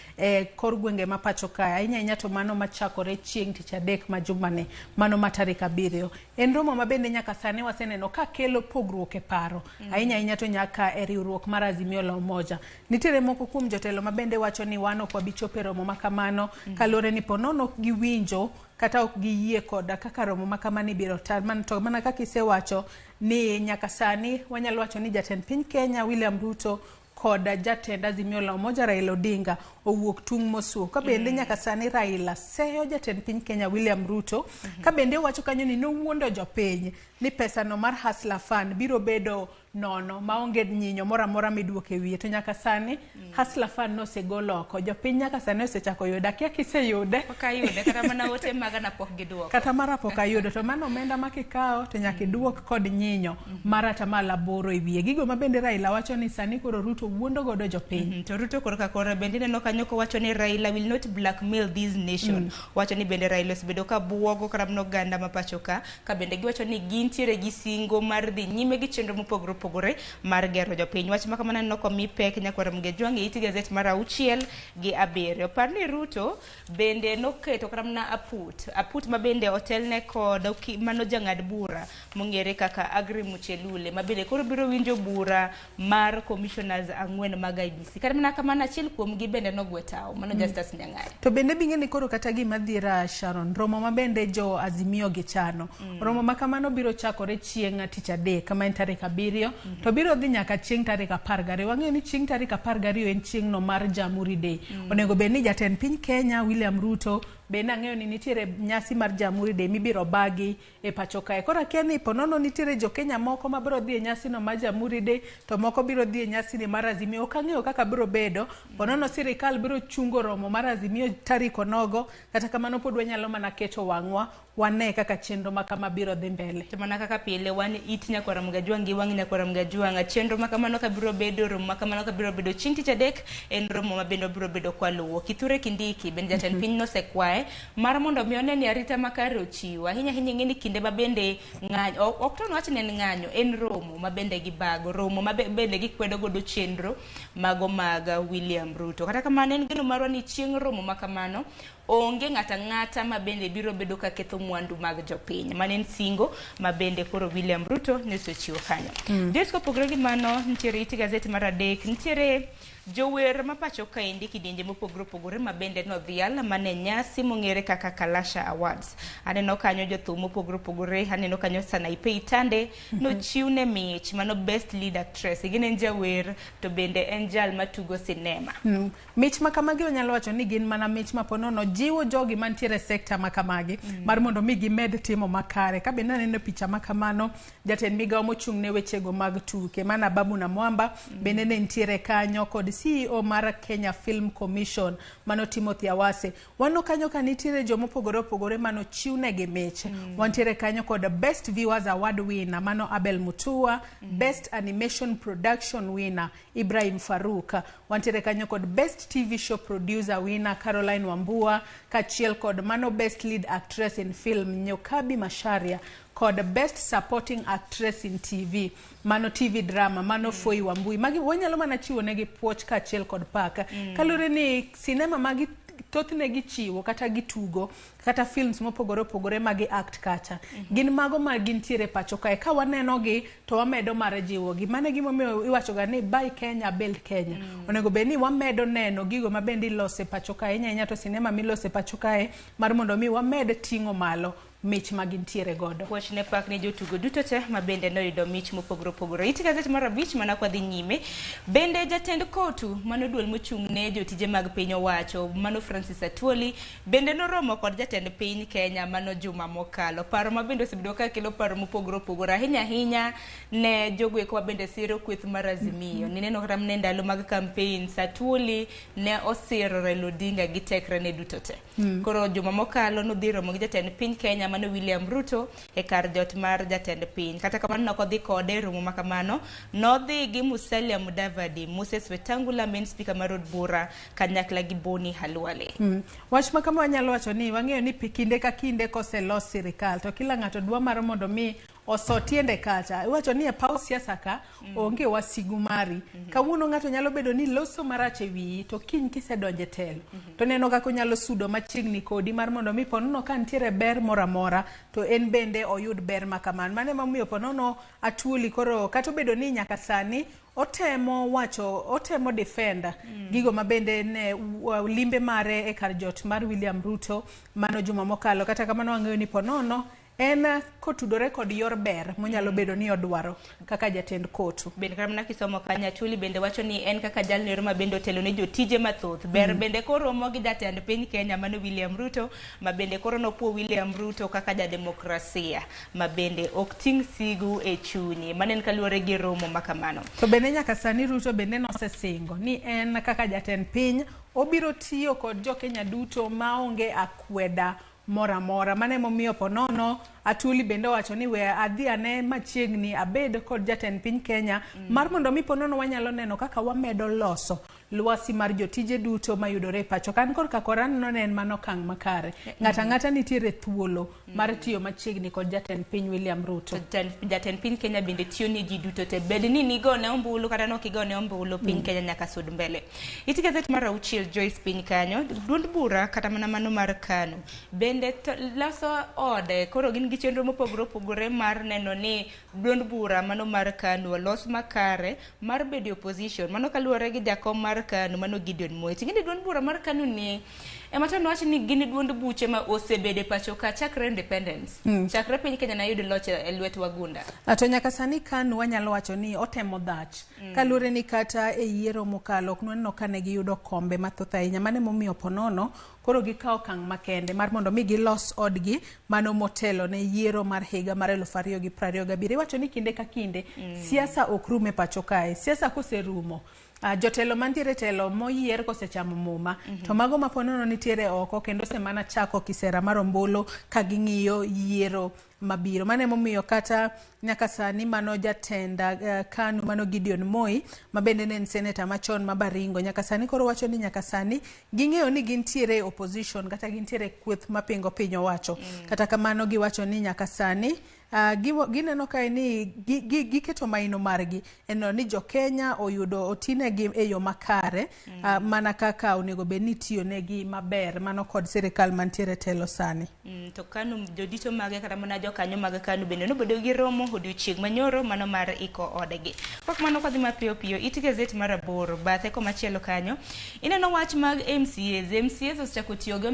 kor gwenge ma pachoka ahinya to mano machakore chieng' tich adek ma jumane mano ma tarik 7 en romo ma bende nyaka sani waseneno ka kelo pogruok e paro ahinya to nyaka e riwruok mar Azimio la Umoja. Nitiere moko kuom jotelo ma bende wacho ni wan ok wabichopo romo makamano kalore ni ponono giwinjo kata ok giyie koda kaka romo makamani biro tal to mana kaka isewacho ni nyaka sani wanyalo wacho ni jatend piny Kenya William Ruto koda jatend Azimio la Umoja Raila Odinga owuok tung' mosuo ka bende nyaka sani Raila seyo jatend piny Kenya William Ruto ka bende wacho kanyo ni nowuondo jopiny ni pesa no mar Hustler Fund biro bedo nono maonge nyinyo mora mora miduoke wiye to nyaka sani Hustler Fund no segolo oko jopiny nyaka sani osechako yuda kia kiseyude okayude kata mana ote maga na pok giduoko kata mara pok ayudo to mano omenda makikao to nyaka iduok kod nyinyo mara tamala boro e wiye gigo mabende Raila wacho ni sani koro Ruto wuondo godo jopiny to Ruto koro bende neno kanyo ko wacho ni Raila will not blackmail this nation wacho ni bende Raila osebedo ka buogo karamno ganda mapachoka ka bende giwacho ni gintiere gi singo mar dhi nyime gi chenro mopogore opogore mar gero jopiny. Wach ma kamano no komi pek nyakora mgejwangi iti gazet mar 6 gi 7. Parni Ruto bende noketo karamna aput ma bende otelne kod mano jang'ad bura mong'ere kaka Agri Muchelule ma bende koro biro winjo bura mar commissioners 4 mag IBC. Karamna kamano achiel kuom gi bende nogwetao mano Justice Nyang'ari. To bende bing'eni koro kata gima dhira Sharon romo ma bende jo Azimio gichano. Romo ma kamano biro chakore chieng' tich adek kama en tarik 7 to biro dhi nyaka chieng' tarik 12. Wang'eyo ni chieng' tarik 12 en chieng' no mar Jamhuri Day. Onego bed ni jatend piny Kenya William Ruto bende ang'eyo ni nitiere nyasi mar Jamhuri Day mibiro bagi e pacho kae. Koro akia ni ponono nitiere jo Kenya moko ma biro dhi e nyasi no mar Jamhuri Day to moko biro dhi e nyasi ni mar Azimio. Ok ang'eyo kaka biro bedo. Ponono sirikal biro chungo romo mar Azimio tarik onogo kata kamano pod wanyalo mana keto wang'wa wane kaka chenro ma kama biro dhi mbele. To mana kaka pile wan it nyakwara mgajwangi wang' nyakwara mgajwanga chenro ma kamano ka biro bedo romo ma kamano ka biro bedo chieng' tich adek en romo ma bendo biro bedo kwa luwo. Kithure Kindiki bende jatend piny no sekwae mar mondo mi one ni arita makare ochiw. Ahinya ng'eni kinde ma bende ng'anyo ok to wach ne ng'anyo en romo ma bende gi bago romo ma bende gi kwedo godo chenro mago mag William Ruto. Kata kamano en geno marwa ni chieng' romo ma kamano onge ng'ata ma bende biro bedo ka ketho mwandu mag jopiny. Manen singo ma bende koro William Ruto nesochiwo kanyo. Desko pogre gi mano nitiere iti gazeti mar 3 nitiere jower ma pacho kaendi kidienje mopogore opogore ma bende no dhial mane nyasi mong'ere kaka Kalasha Awards. Aneno kanyo jothum mopogore opogore, aneno kanyo Sanaipei Tande no chiwne mich mano best lead actress. Gin en jawer to bende en jal matugo sinema. Mich ma kamagi onyalo wacho ni gin mana mich ma ponono jiwo jogi mantiere sekta ma kamagi mar mondo mi gimed timo makare. Ka bende aneno picha ma kamano jatend migawo mochung' ne wechego mag tuke mana Babu na Mwamba bende ne nitiere kanyo kod CEO mar Kenya Film Commission mano Timothy Awase. Wano kanyo ka nitiere jomo pogore opogore mano chiwne gi mich. Wantiere kanyo kod Best Viewers Award winner mano Abel Mutua, Best Animation Production winner Ibrahim Faruka. Wantiere kanyo kod Best TV Show Producer winner Caroline Wambua, kachiel kod mano Best Lead Actress in Film Nyokabi Masharia kod Best Supporting Actress in TV mano TV Drama mano Foi Wambui. Magi wanyalo mana chiwo negi puoch kachiel kod paka. Kalure ni sinema magi thothne gichiwo kata gitugo kata films mopogore opogore magi act kacha. Gin mago ma gintiere pacho kae ka waneno gi to wamedo mar jiwo gi. Mane gimomiyo iwacho ga ni buy Kenya build Kenya. Onego be ni wamedo neno gigo ma bende ilose pacho kae nya to sinema milose pacho kae mar mondo mi wamed ting'o malo mich magintiere godo. Wach ne pak ne jotugo duto te ma bende noyudo mich mopogore opogore. Iti gazeti mar 5 mana kwa dhi nyime bende jatend kotu mano duol mochung' ne jotije mag piny owacho mano Francis Atwoli bende noromo kod jatend piny Kenya mano juma mokalo. Paro ma bende osebedo ka kelo paro mopogore opogore ahinya ne jogweko ma bende siro kweth mar Azimio. Nineno kata mne ndalo mag campaign Atwoli ne osiro Raila Odinga gi tekre ne duto te. Koro juma mokalo no dhi romo gi jatend piny Kenya mano William Ruto e kar jot mar jatend piny. Kata kamano nokodhi kode romo makamano nodhi gi Musalia Mudavadi, Moses Wetangula main speaker mar od bura kanyakla gi Boni Halwale. Wach makama wanyalo wacho ni wang'eyo ni kinde ka kinde koselos sirikal to kila ng'ato dwa mar mondo mi osotiende kacha. Iwacho ni e paw siasa ka onge wasigu mari. Kawuono ng'ato nyalo bedo ni loso marach e wiyi to kiny kisedonje telo. To neno kako nyalo sudo machiegni kodi mar mondo mi ponono ka ntiere ber moramora to en bende oyud ber makaman. Mane mamiyo ponono Atwoli koro kato bedo ni nyaka sani otemo defenda gigo mabende ne limbe mare e kar jot mar William Ruto mano juma mokalo. Kata kamano wang'eyo ni ponono en kotudore kod yor ber monyalo bedo ni odwaro kaka jatend kotu. Bende karamna kisomo kanya Atwoli bende wacho ni en kaka jal nero ma bende otelo ne jotije mathoth. Ber bende koro mo gi jatend piny Kenya mano William Ruto ma bende koro nopuo William Ruto kaka jademokrasia ma bende ok ting' sigu e chunyi. Manen kaluwore gi romo makamano. To bende nyaka sani Ruto bende nosesingo ni en kaka jatend piny obiro tiyo kod jo Kenya duto maonge akweda mora. Mane momiyo ponono Atwoli bende wacho ni we adhi ane machiegni abed kod jatend piny Kenya mar mondo mi ponono wanyalo neno kaka wamedo loso lwasi mar jotije duto mayudore e pacho kan kor kakoran no en mano kang makare ngata nitiere thuolo mar tiyo machiegni kod jatend piny William Ruto. Jatend piny Kenya bende tiyo ni ji duto te bed ni nigone ombulu kata no kigone ombulu piny Kenya nyaka sud mbele. Iti gazet mar auchiel Joyce piny kanyo duond bura kata mana mano mar KANU bende loso ode koro gin gi chenro mopogore mar neno ni duond bura mano mar KANU los makare mar bedo opposition mano kaluwore gi jakom mar KANU mano Gideon Moi. Ting'e duond bura mar KANU ni Ematono wacho ni gini duond buche ma osebede pacho ka chakre independence. Chakre piny Kenya na yudo loch e lwet wagunda. To nyaka sani KANU wanyalo wacho ni otemo dhach. Kalure ni kata e yiero mokalo oknweno kane giyudo kombe mathoth ahinya mane momiyo ponono koro gikawo kang makende mar mondo mi gilos odgi mano motelo ne yiero mar higa mar 2027. Wacho ni kinde ka kinde siasa ok rume pacho kae. Siasa koserumo jotelo mantiere telo moyier kosechamo muma to mago maponono nitiere oko kendo semana chako kisera mar ombulu ka ging'iyo yiero mabiro mane momiyo kata nyaka sani mano jatenda KANU mano Gideon Moi mabende ne senator machon mabaringo nyaka sani koro wacho ni nyaka sani ging'eyo ni gintiere opposition kata gintiere kweth mapingo piny owacho kata kamano giwacho ni nyaka sani gineno kae ni giketo maino margi eno ni jo Kenya oyudo otinegi e yo makare mana kaka onego bed ni tiyo negi maber mano kod sirikal mantiere telo sani. To KANU jodito mage kata mana jokanyo mag KANU bende nobedo gi romo odiochieng' manyoro mano mar iko odegi. Pok mano kodhi mapiyo piyo iti gazet mar 8 bathe komachielo kanyo ineno wach mag MCAs osechako tiyo gi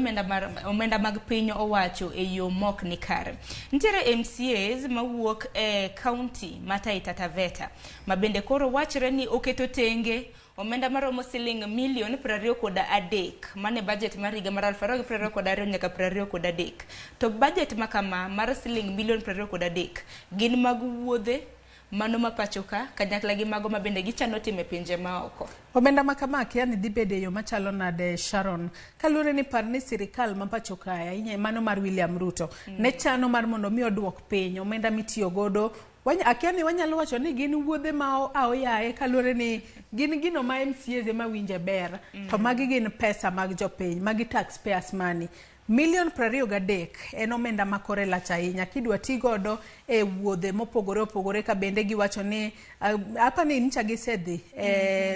omenda mag piny owacho e yo mok ni kare. Nitiere MCAs mawuok e county ma Taita Taveta mabende koro wachre ni oketo tenge omenda maromo siling milion 23 mane budget mar higa mar 2022 nyaka 23 to budget makama mar siling milion 23 gin mag wuodhe mano mapachoka kanyakla gi mago mabende gichano time pinje maoko. Omenda makama kiani dhi bede yo machalo nade Sharon kalure ni parni sirikal mapachoka ahinya mano mar William Ruto ne chano mar mondo mi oduok piny omenda mitiyo godo akiani wanyalo wacho ni gin wuodhe ma aoyae kalure ni gin gino ma MCAs ma winje ber to magi gin pesa mag jopiny magi taxpayers money. Milion 23 en omenda makore lach ahinya kidwa ti godo e wuodhe mopogore ka bende giwacho ni hapa ni ncha gisedhi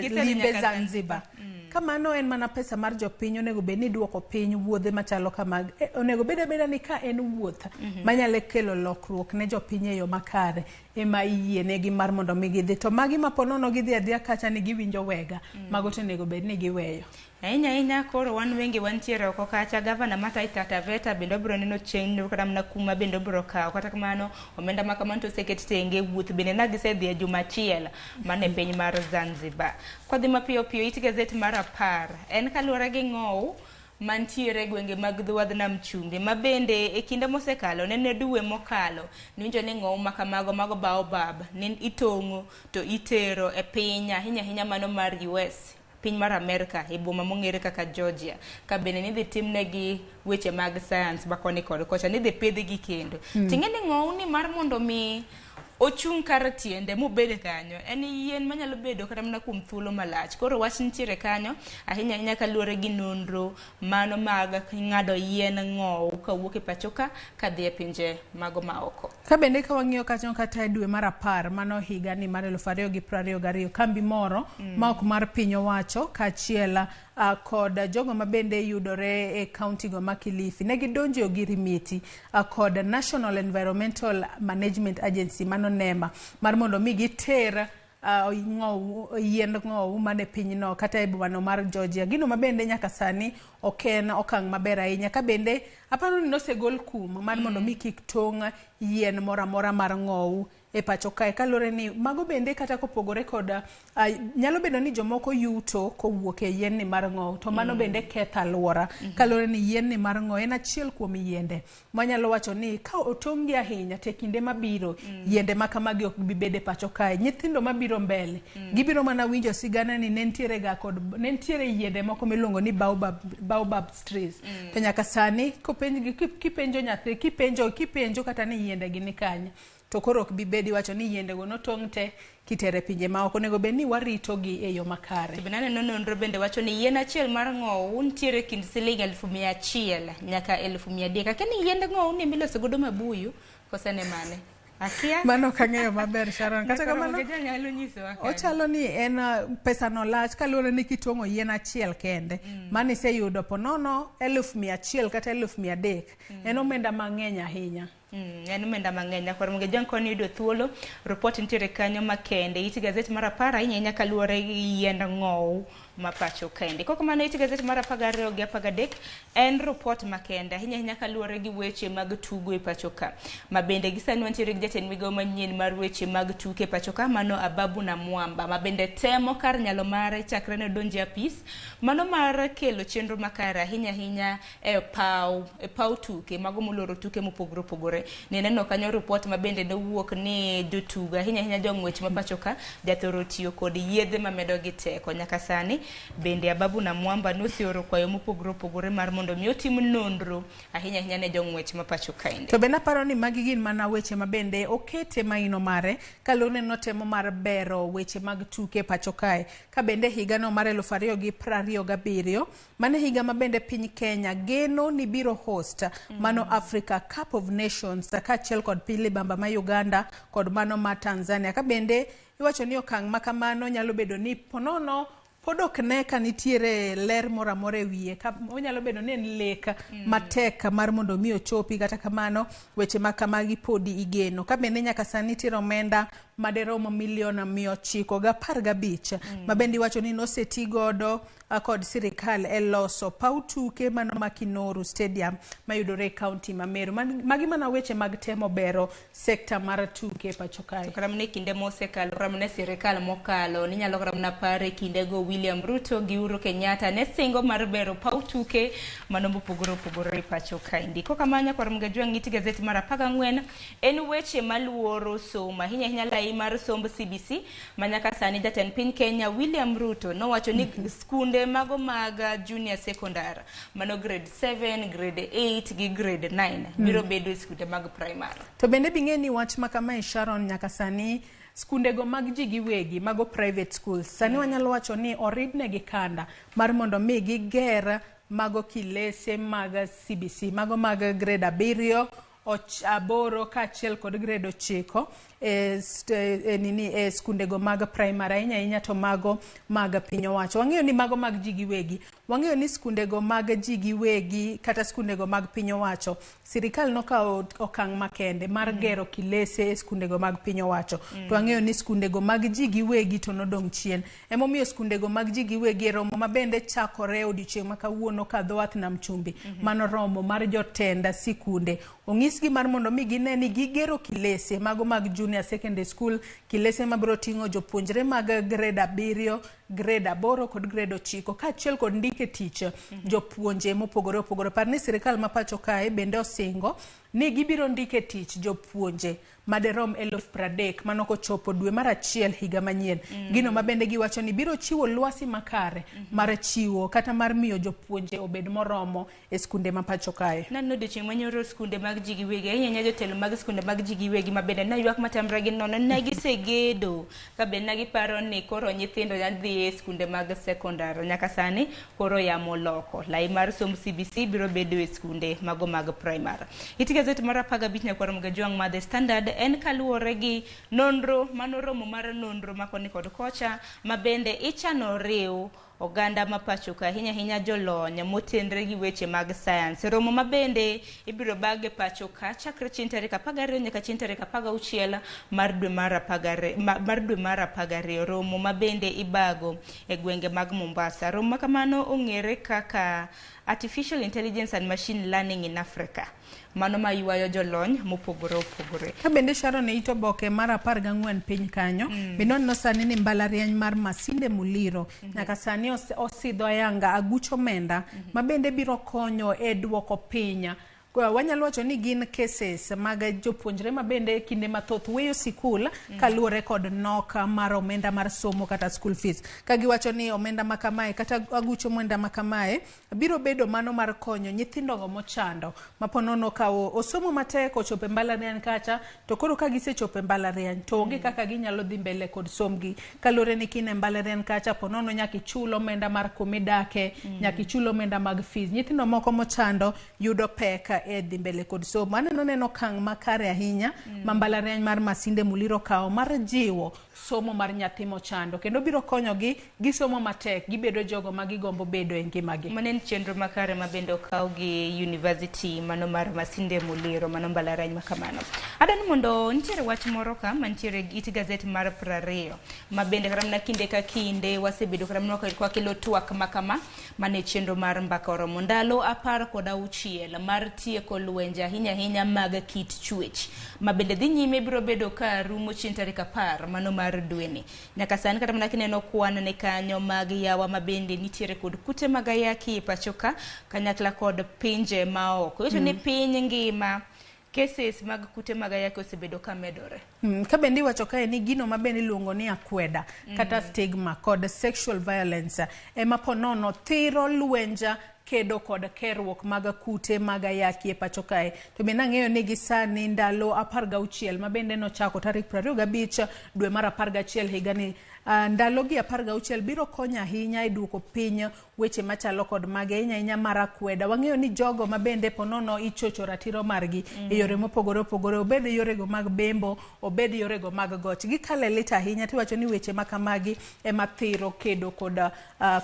limbe Zanzibar. Kamano en mana pesa mar jopiny onego bed ni duoko piny wuodhe machalo kama onego beda ni ka en wuoth manyalo kelo lokruok ne jopiny e yo makare ema yienegi mar mondo mi gidhi to magi maponono gidhi adhiya kacha ni giwinjo wega mago to onego bed ni giweyo. Ainya koro wan wenge wantiere oko kacha gavana ma Taita Taveta bendo bro neno chenro kata mna kuma bendo bro kawo kata kamano omenda makaman to seket tenge wuoth bende na gisedhi e juma achiel mane piny mar Zanzibar. Kodhi mapiyo piyo iti gazet mar 10 en kaluwore gi ng'ow mantiere gwenge mag dhuwadh nam chumbi mabende e kinde mosekalo nene duwe mokalo niwinjo ni ng'ow makamago mago baobab ni itong'o to itero e piny ahinya mano mar US piny mar Amerika e boma mong'ere kaka Georgia ka bende ni dhi timnegi weche mag science bakoni kod kocha ni dhi pidhgi kendo ting'e ni ng'ow ni mar mondo mi ochung' kar tiende mobede kanyo en yien manyalo bedo kata mana kuom thuolo malach koro wach nitiere kanyo ahinya kaluwore gi nonro mano mag ng'ado yien ng'ow kawuok e pachoka kadhi e pinje mago maoko. Ka bende ka wang'iyo kanyo kata e dwe mar 10 mano higa ni mar 2022 kambi moro ma ok mar piny owacho kaachiel kod jogo mabende yudore e county go ma Kilifi ne gidonjo gi rimiti kod National Environmental Management Agency mano NEMA mar mondo mi giter yien ng'ow mane pinyno kata e boma mar Georgia gino mabende nyaka sani oken okang' maber ahinya ka bende aparo ni nosegol kum mar mondo mi kik tong' yien moramora mar ng'ow e pacho kae kalore ni mago bende kata kopogore kod nyalo bedo ni jomoko yuto kowuok e yien ni mar ng'ow to mano bende ketho alwora kalore ni yien ni mar ng'ow en achiel kuom yiende manyalo wacho ni ka otong'gi ahinya te kinde mabiro yiende makamagi ok bi bede pacho kae nyithindo mabiro mbele gibiro mana winjo sigana ni nentiere yiende moko miluongo ni baobab trees to nyaka sani kipenjo nyathi kipenjo kata ni yiende gi ni kanye to koro ok bibedi wacho ni yiende go notong' te kitere pinje ma ok onego bed ni warito gi e yo makare. Bende nonro bende wacho ni yien achiel mar ng'owu nitiere kind siling 100,000 nyaka 100,300. Akeni yiend ng'owu ni miloso godo mabuyu kosene mane? Akia? Mano kang'eyo maber Sharon. Kata kamano ochalo ni en pesa no lach kaluwore ni kitong'o yien achiel kende. Mani iseyudo ponono 100,100 kata 100,300. En omenda mang'eny ahinya. En omenda mang'eny. Nyaka Ramogi Ajwang' koni yudo thuolo report nitiere kanyo makende. Iti gazet mar 10 ahinya kaluwore gi yiend ng'owu ma pacho kende. Koko mano iti gazet mar 12 gi 13 en report makende ahinya kaluwore gi weche mag tugo e pacho ka. Mabende gisani nitiere gi jatend migawo manyien mar weche mag tuke e pacho ka, mano Ababu na Mwamba, mabende temo kar nyalo mare chakre ne donje apis mano mar kelo chenro makare ahinya e paw tuke mago moloro tuke mopogore opogore. Neneno kanyo report mabende ne wuok ni jotugo ahinya jong'wech ma pacho ka jathoro tiyo kod yedhe mamedo gi teko. Nyaka sani bende Ababu na Mwamba nosioro kwayo mopogore opogore mar mondo mi otim nonro ahinya ne jong'wech ma pacho kainde. To bende aparo ni magi gin mana weche mabende okete maino mare kalone notemo mar bero weche mag tuke pacho kae. Ka bende higa no mar 2027 mane higa mabende piny Kenya geno ni biro host mano Africa Cup of Nations kaachiel kod piny libamba ma Uganda kod mano ma Tanzania. Ka bende iwacho ni okang' makamano nyalo bedo ni ponono podok ne ka nitiere ler moramora e wiye ka onyalo bedo ni en lek matek mar mondo mi ochopi. Kata kamano weche makamagi podi igeno. Ka bende nyaka sani nitiere omenda maderomo milion 915 mabende iwacho ni noseti godo kod sirikal e loso paw tuke mano ma Kinoru Stadium mayudore e kaunti ma Meru. Magi mana weche mag temo bero sekta mar tuke pacho kae. Karamne kinde mosekalo ramne sirikal mokalo ni nyalo ramna pare kinde go William Ruto gi Uhuru Kenyatta ne singo mar bero paw tuke mano mopogore opogore pacho kae. Ndiko kamanya kwa Ramogi Ajwang' iti gazeti mar 14 en weche maluoro soma ahinya lai mar somb CBC manyaka sani jatend piny Kenya William Ruto nowacho ni skunde mago mag junior secondary mano grade 7, grade 8 gi grade 9 biro bedo skunde mag primary. To bende bing'eni wach makama Sharon nyaka sani skunde go mag ji giwegi mago private schools sani wanyalo wacho ni oridne gi kanda mar mondo mi giger mago kilese mag CBC mago mag grade 7 8 kaachiel kod grade 9 skunde go mag primary ahinya to mago mag piny owacho. Wang'eyo ni mago mag ji giwegi. Wang'eyo ni skunde go mag ji giwegi kata skunde go mag piny owacho sirikal nokawo okang' makende mar gero kilese e skunde go mag piny owacho. To wang'eyo ni skunde go mag ji giwegi to nodong' chien. Emomiyo skunde go mag ji giwegi romo mabende chakore odiochieng' ma kawuono ka dho wath nam chumbi mano romo mar jotenda sikunde. Ong'isgi mar mondo mi gine ni gigero kilese mago mag junior secondary school kilese mabiro ting'o jopuonjre mag grade 7, grade 8 kod grade 9 kaachiel kod ndike tich jopuonje mopogore opogore. Par ni sirikal ma pacho kae bende osingo ni gibiro ndike tich jopuonje maderom 30,000 mano kochopo dwe mar 1 higa manyien. Gino mabende giwacho ni biro chiwo lwasi makare mar chiwo kata mar miyo jopuonje obed moromo e skunde ma pacho kae. Nano odiochieng' manyoro skunde mag ji giwegi ahinya jotelo mag skunde mag ji giwegi mabende na ywak matamre gi nono ne gisegedo ka bende ne giparo ni koro nyithindo nyadhi e skunde mag secondary nyaka sani koro yamo loko lai mar somb CBC biro bedo e skunde mago mag primary. Iti gazet mar 15 nyaka Ramogi Ajwang' ma The Standard en kaluwore gi nonro manoromo mar nonro makoni kod kocha mabende ichano riw oganda ma pacho ka ahinya jolony motenre gi weche mag science. Romo mabende ibiro bage pacho ka chakre chieng' tarik 12 nyaka chieng' tarik 16 mar dwe mar 12. Romo mabende ibago e gwenge mag Mombasa. Romo makamano ong'ere kaka Artificial Intelligence and Machine Learning in Africa. Mano ma yuayo jolony mopogore opogore. Ka bende Sharon e ito boke mar 14 piny kanyo. Bende no sani ni mbalariany mar Masinde Muliro nyaka sani osidho ayanga agucho menda mabende biro konyo e duoko piny wanyalo wacho ni gin cases mag jopuonjre mabende kinde mathoth weyo sikul kaluwore kod nok mar omenda mar somo kata school fees. Kagiwacho ni omenda makamae kata agucho omenda makamae biro bedo mano mar konyo nyithindo mochando maponono ka osomo matek ochope mbalariany kacha, to koro ka gisechope mbalariany to onge kaka ginyalo dhi mbele kod somgi kaluwore ni kine mbalariany kacha ponono nyaka ichul omenda mar kumidake, nyaka ichul omenda mag fees. Nyithindo moko mochando yudo pek e dhi mbele kod somo. Aneno neno kang' makare ahinya ma mbalariany mar Masinde Muliro kao mar jiwo somo mar nyathi mochando kendo biro konyogi gisomo matek gibedo jogo magigombo bedo e ngimagi. Manen chenro makare mabende okaw gi university mano mar Masinde Muliro mano mbalariany makamano. Adani mondo nitiere wach moro ka mantiere it gazet mar 20 mabende karamna kinde ka kinde wasebedo karamna kwa kelo twak makama mane chenro mar mbaka oromo ndalo 16 mar tieko lwenje ahinya mag kit chwech mabende dhi nyime biro bedo ka rumo chieng' tarik 10 mano mar dweni. Nyaka sani kata mana kineno kwan ne kanyo mag yawa mabende nitiere kod kute mag ayaki pachoka kanyakla kod pinje maoko. Yoto ni piny ngima cases mag kute mag ayaki osebedo ka medore. Kabendi wacho kae ni gino mabende iluongo ni akweda kata stigma kod sexual violence ema ponono thiro lwenja kedo kod kerruok mag kute mag ayaki e pacho kae. To bende ang'eyo ni gisani ndalo 16 mabende nochako tarik 25 dwe mar 11 higani. Ndalo gi 16 biro konya ahinya e duoko piny weche machalo kod mage inya mar akweda. Wang'eyo ni jogo mabende ponono ichocho ratiro margi e yore mopogore opogore, obed yorego mag bembo, obed yorego mag goch. Gikale lita ahinya tiwacho ni weche makamagi ema thiro kedo kod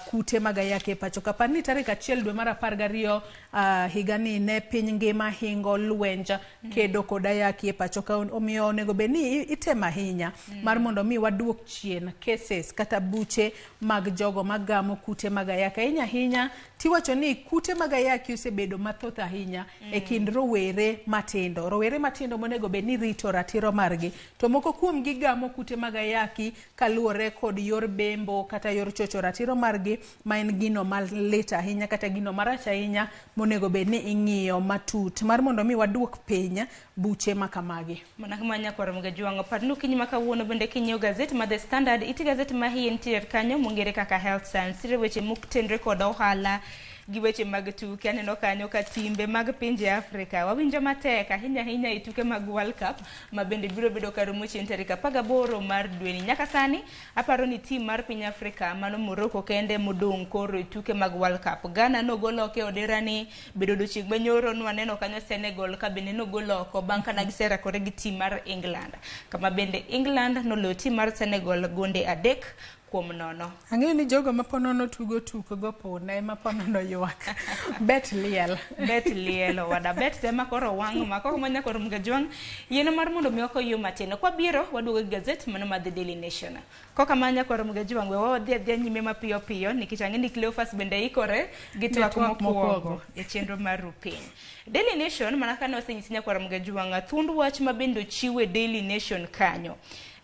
kute mag ayaki e pacho ka. Pani tarik 1 dwe mar 12 higani ne piny ngima hingo lwenja kedo kod ayaki e pacho ka. Omiyo onego beni itema ahinya mar mondo mi waduok chien cases kata buche mag jogo magamo kute mag ayaki. Ahinya tiwacho ni kute mag ayaki osebedo mathoth ahinya e kind rowere matindo. Rowere matindo monego beni rito ratiro margi, to moko kuom gigamo kute mag ayaki kaluwore kod yor bembo kata yor chocho ratiro margi, ma en gino malit ahinya kata gino marach ahinya monego beni ing'iyo matut mar mondo mi waduok piny buche makamagi. Mana kama nyakwara mga juango padnu kinyi makawuono bende kinyo gazet ma The Standard iti gazet ma hii ntier kanyo mungere kaka health science sire weche muktendre kod ohala gi weche mag tuke. Aneno kanyo ka timbe mag pinje Afrika wawinjo matek ahinya e tuke mag World Cup mabende biro bedo karumo chieng' tarik 18 mar dweni. Nyaka sani aparo ni tim mar piny Afrika mano Morocco kende modong' koro e tuke mag World Cup. Ghana nogolo oko oderani bedo dochieng' manyoro nwaneno kanyo Senegal ka bende nogolo oko bang' kana giserakore gi tim mar England, kama bende England noloyo tim mar Senegal gonde 3 kuom nono. Ang'eyo ni jogo maponono tugo tukgo pone maponono ywak. Bet liel wada bet tema koro wang' mako manya koro mga juang yeno mar mondo mioko yo matino. Kwa biro waduogo gazet mano ma The Daily Nation. Koka manya koro mga juang we wadhi nyime mapiyo piyo nikech ang'e ni Cleophas bende ikore gi twak mokwongo e chenro mar rupiny. Daily Nation mana kane osenyisinya koro mga juang thund wach mabendo chiwe Daily Nation kanyo.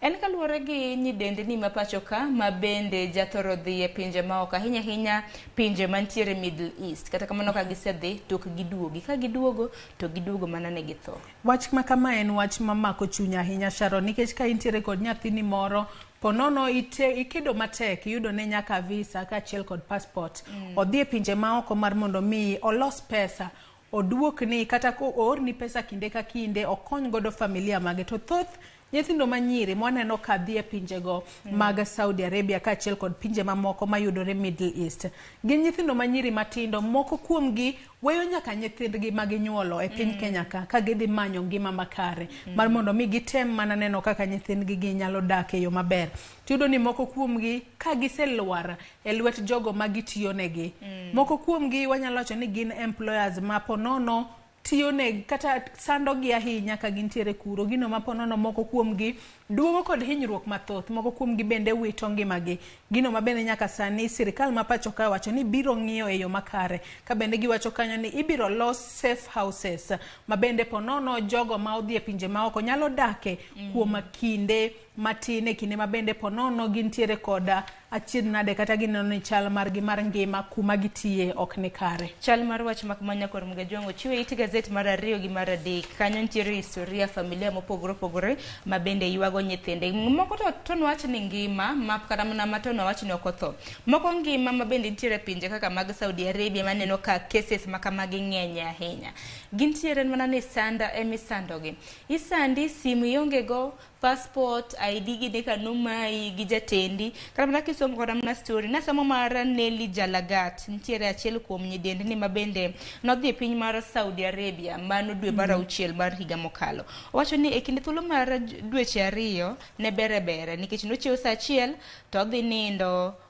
En kaluwore gi nyidende ni mapacho ka mabende jathoro dhi e pinje maoko ahinya pinje mantiere Middle East. Kata kamano ka gisedhi tok giduogi, ka giduogo to giduogo mana ne githo. Wach makama en wach mamako chunya ahinya Sharon, nikech ka intiere kod nyathini moro ponono ikedo matek yudo ne nyaka visa ka achiel kod passport odhi e pinje maoko mar mondo mi olos pesa oduok ni kata ko oorni pesa kinde ka kinde okony godo familia mage. To thoth nyithindo manyiri mwaneno ka dhi e pinjego mag Saudi Arabia ka achiel kod pinje mamoko mayudore Middle East, gin nyithindo manyiri matindo, moko kuomgi weyo nyaka nyithindgi maginyuolo e piny Kenya ka gidhi manyo ngima makare mar mondo mi gitem mana neno kaka nyithindgi ginyalo dak e yo maber. Tiyudo ni moko kuomgi ka giseluar e lwet jogo magitiyonegi, moko kuomgi wanyalo wacho ni gin employers maponono tiyone kata sandogi ahinya ka gintiere kuro. Gino maponono moko kuomgi duogo kod hinyruok mathoth, moko kuomgi bende wito ngimagi. Gino mabende nyaka sani sirikal mapacho ka wacho ni biro ng'iyo e yo makare, ka bende giwacho kanyo ni ibiro los safe houses mabende ponono jogo ma odhi e pinje maoko nyalo dake kuom kinde matine kinde mabende ponono gintiere koda achiedh nade kata gineno ni chal margi mar ngima kuma gitiye ok ni kare. Chal mar wach makamanya kor mga jongo chiwe iti gazet mar 2 gi mar 3 kanyo nitiere historia familia mopogore opogore mabende yuago nyithinde moko to wach ni ngima map kata mana matono wach ni okotho moko ngima mabende nitiere pinje kaka mag Saudi Arabia maneno ka cases makamagi ng'eny ahinya gintiere mana ni sanda emisandogi isandi simu yongego passport ID gi deka numai gi jatendi kata mana kisomo kod amna story nasomo mar Nelly Jalagat nitiere achiel kuom nyidendi ni mabende nodhi piny mar Saudi Arabia mano dwe mar auchiel mar higa mokalo owacho ni e kinde thuolo mar dweche 2 ne bere nikech nochiewo saa 1 to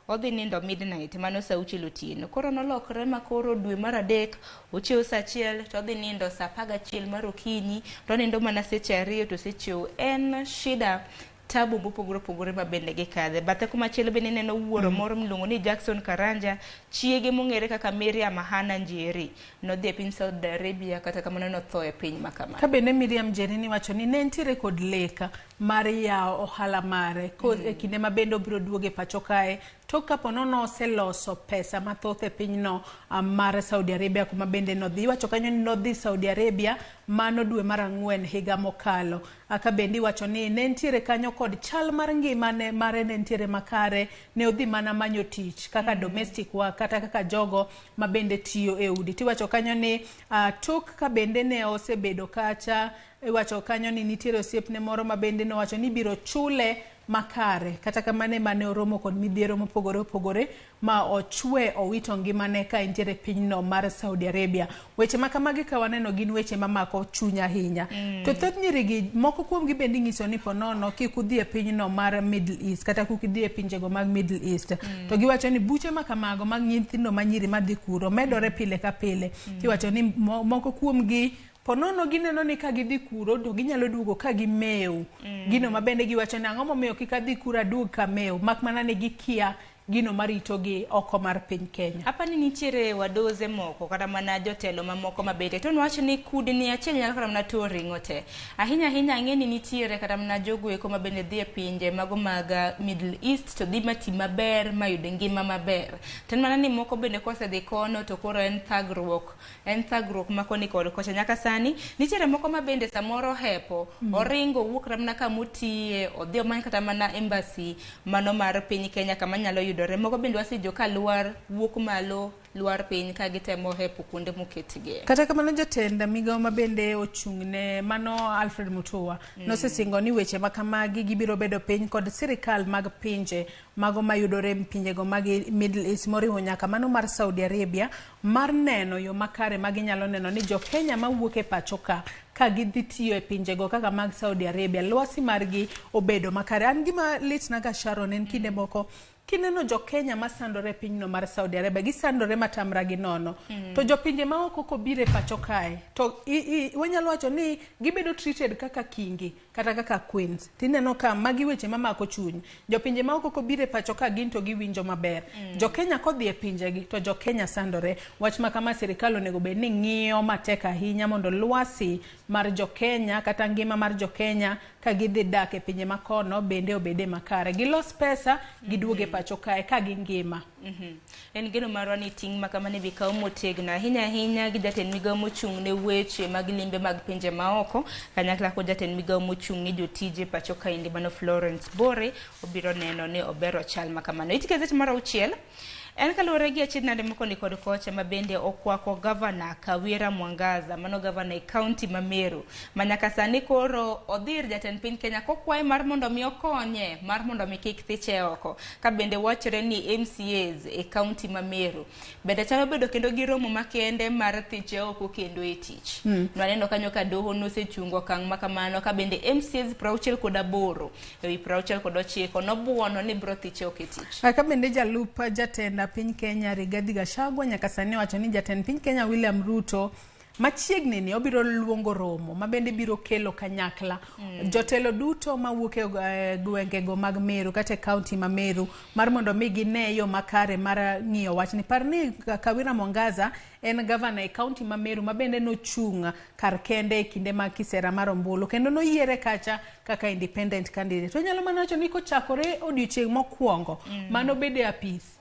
odhi nindo midnight mano saa 6 otieno koro nolokre makoro dwe mar 3 ochiewo saa 1 to odhi nindo saa 11 mar okinyi to nindo mana seche 2 to sechiewo en shida tabu mopogore opogore mabende gikadhe bathe kuma chielo bende neno wuoro moro miluongo ni Jackson Karanja chiege mong'ere kaka Miriam Mahana Njeri nodhi e piny Saudi Arabia kata kamano notho e piny makama ka bende Miriam Njeri ni wacho ni ne ntiere kod leka mar yawo ohala mare e kinde mabende obiro duoge pacho kae to kaponono oseloso pesa mathoth e pinyno mar Saudi Arabia kuma bende nodhi wacho kanyo ni nodhi Saudi Arabia mano dwe mar 4 higa mokalo aka bende wacho ni ne ntiere kanyo kod chal mar ngima ne mare ne ntiere makare ne odhi mana manyo tich kaka domestic work kata kaka jogo mabende tiyo e udi tiwacho kanyo ni tok ka bende ne osebedo kacha wacho kanyo ni nitiere osiepne moro mabende no wacho ni biro chule makare kata kamane mane oromo kod midhiero mopogore opogore ma ochwe owito ngimane ka ntiere pinyno mar Saudi Arabia weche makamagi ka waneno gin weche mamako chuny ahinya to thoth nyirigi moko kuom gi bende nyiso ni ponono kik udhi e pinyno mar Middle East kata kik udhi e pinjego mag Middle East to giwacho ni buche makamago mag nyithindo manyiri madhi kuro medore pile ka pile giwacho ni moko kuom gi ponono gineno ni ka gidhi kuro to ginyalo duogo ka gimeu gino mabende giwacho ni ang'o momiyo kik adhi kuro aduog ka meu mak mana ni gikia gino marito gi oko mar piny Kenya apani nitiere wadoze moko kata mana jotelo mamoko mabete to nwacho ni kudni achiel nyalo kata mana tuo ringo te ahinya ang'eni nitiere kata mana jogo eko mabende dhi e pinje mago mag Middle East to dhi mati maber mayude ngima maber ten mana ni moko bende kosedhi kono to koro en thagruok makoni kod kocha nyaka sani nitiere moko mabende samoro hepo oringo wuok kata mana kamutie odhi omany kata mana embassy mano mar piny Kenya kama nyalo yudore moko bende wasijo ka luar wuok malo luar piny ka gitemo hepo kuonde moketgie kata kamano jatenda migawo mabende ochung'ne mano Alfred Mutua nosesingo ni weche makamagi gibiro bedo piny kod sirikal mag pinje mago mayudore pinjego mag Middle East moriwo nyaka mano mar Saudi Arabia mar neno yo makare maginyalo neno ni jo Kenya mawuok e pacho ka gidhi tiyo e pinjego kaka mag Saudi Arabia lwasi margi obedo makare an gima litna ga Sharon en kinde moko kineno jo Kenya masandore pinyno mar Saudi Arabia gisandore matamra gi nono to jo pinje ma oko kobire pacho kae to wanyalo wacho ni gibedo treated kaka kingi kata kaka queens tineno ka magi weche mamako chuny jo pinje ma oko kobire pacho ka gin to giwinjo maber jo Kenya kodhi e pinjegi to jo Kenya sandore wach makama sirikal onego bed ni ng'iyo matek ahinya mondo lwasi mar jo Kenya kata ngima mar jo Kenya ka gidhi dak e pinje makono bende obede makare gilos pesa giduoge pacho kae ka gingima en geno marwa ni ting makamane bikaw motegno ahinya gi jatend migawo mochung' ne weche mag limbe mag pinje maoko kanyakla ko jatend migawo mochung' ne jotije pacho kae mano Florence Bore obiro neno ni obero chal makamano iti gazet mar 6 en kaluwore gi achiedh nade mokoni kod kocha mabende okwako gavana Kawira Mwangaza mano gavana e kaunti ma Meru manyaka sani koro odhir jatend piny Kenya kokwaye mar mondo mi okonye mar mondo mi kik thiche oko ka bende wachore ni MCAs e kaunti ma Meru bende chalo bedo kendo gi romo makende mar thiche oko kendo e tich nwaneno kanyo ka doho nosechungo kang' makamano ka bende MCAs 68 ewi 69 nobuono ni bro thiche oko e tich ka bende jalup jatenda piny Kenya Rigathi Gachagua nyaka sani wacho ni jatend piny Kenya William Ruto machiegni ni obiro luongo romo mabende biro kelo kanyakla jotelo duto mawuok e gwengego mag Meru kata kaunti ma Meru mar mondo mi gine yo makare mar ng'iyo wachni. Parni Kawira Mwangaza en gavana e kaunti ma Meru mabende nochung' kar kende e kinde mag kisera mar ombulu kendo noyiere kacha kaka independent candidate. To nyalo mana wacho ni kochakore odiochieng' mokwongo mano bede apis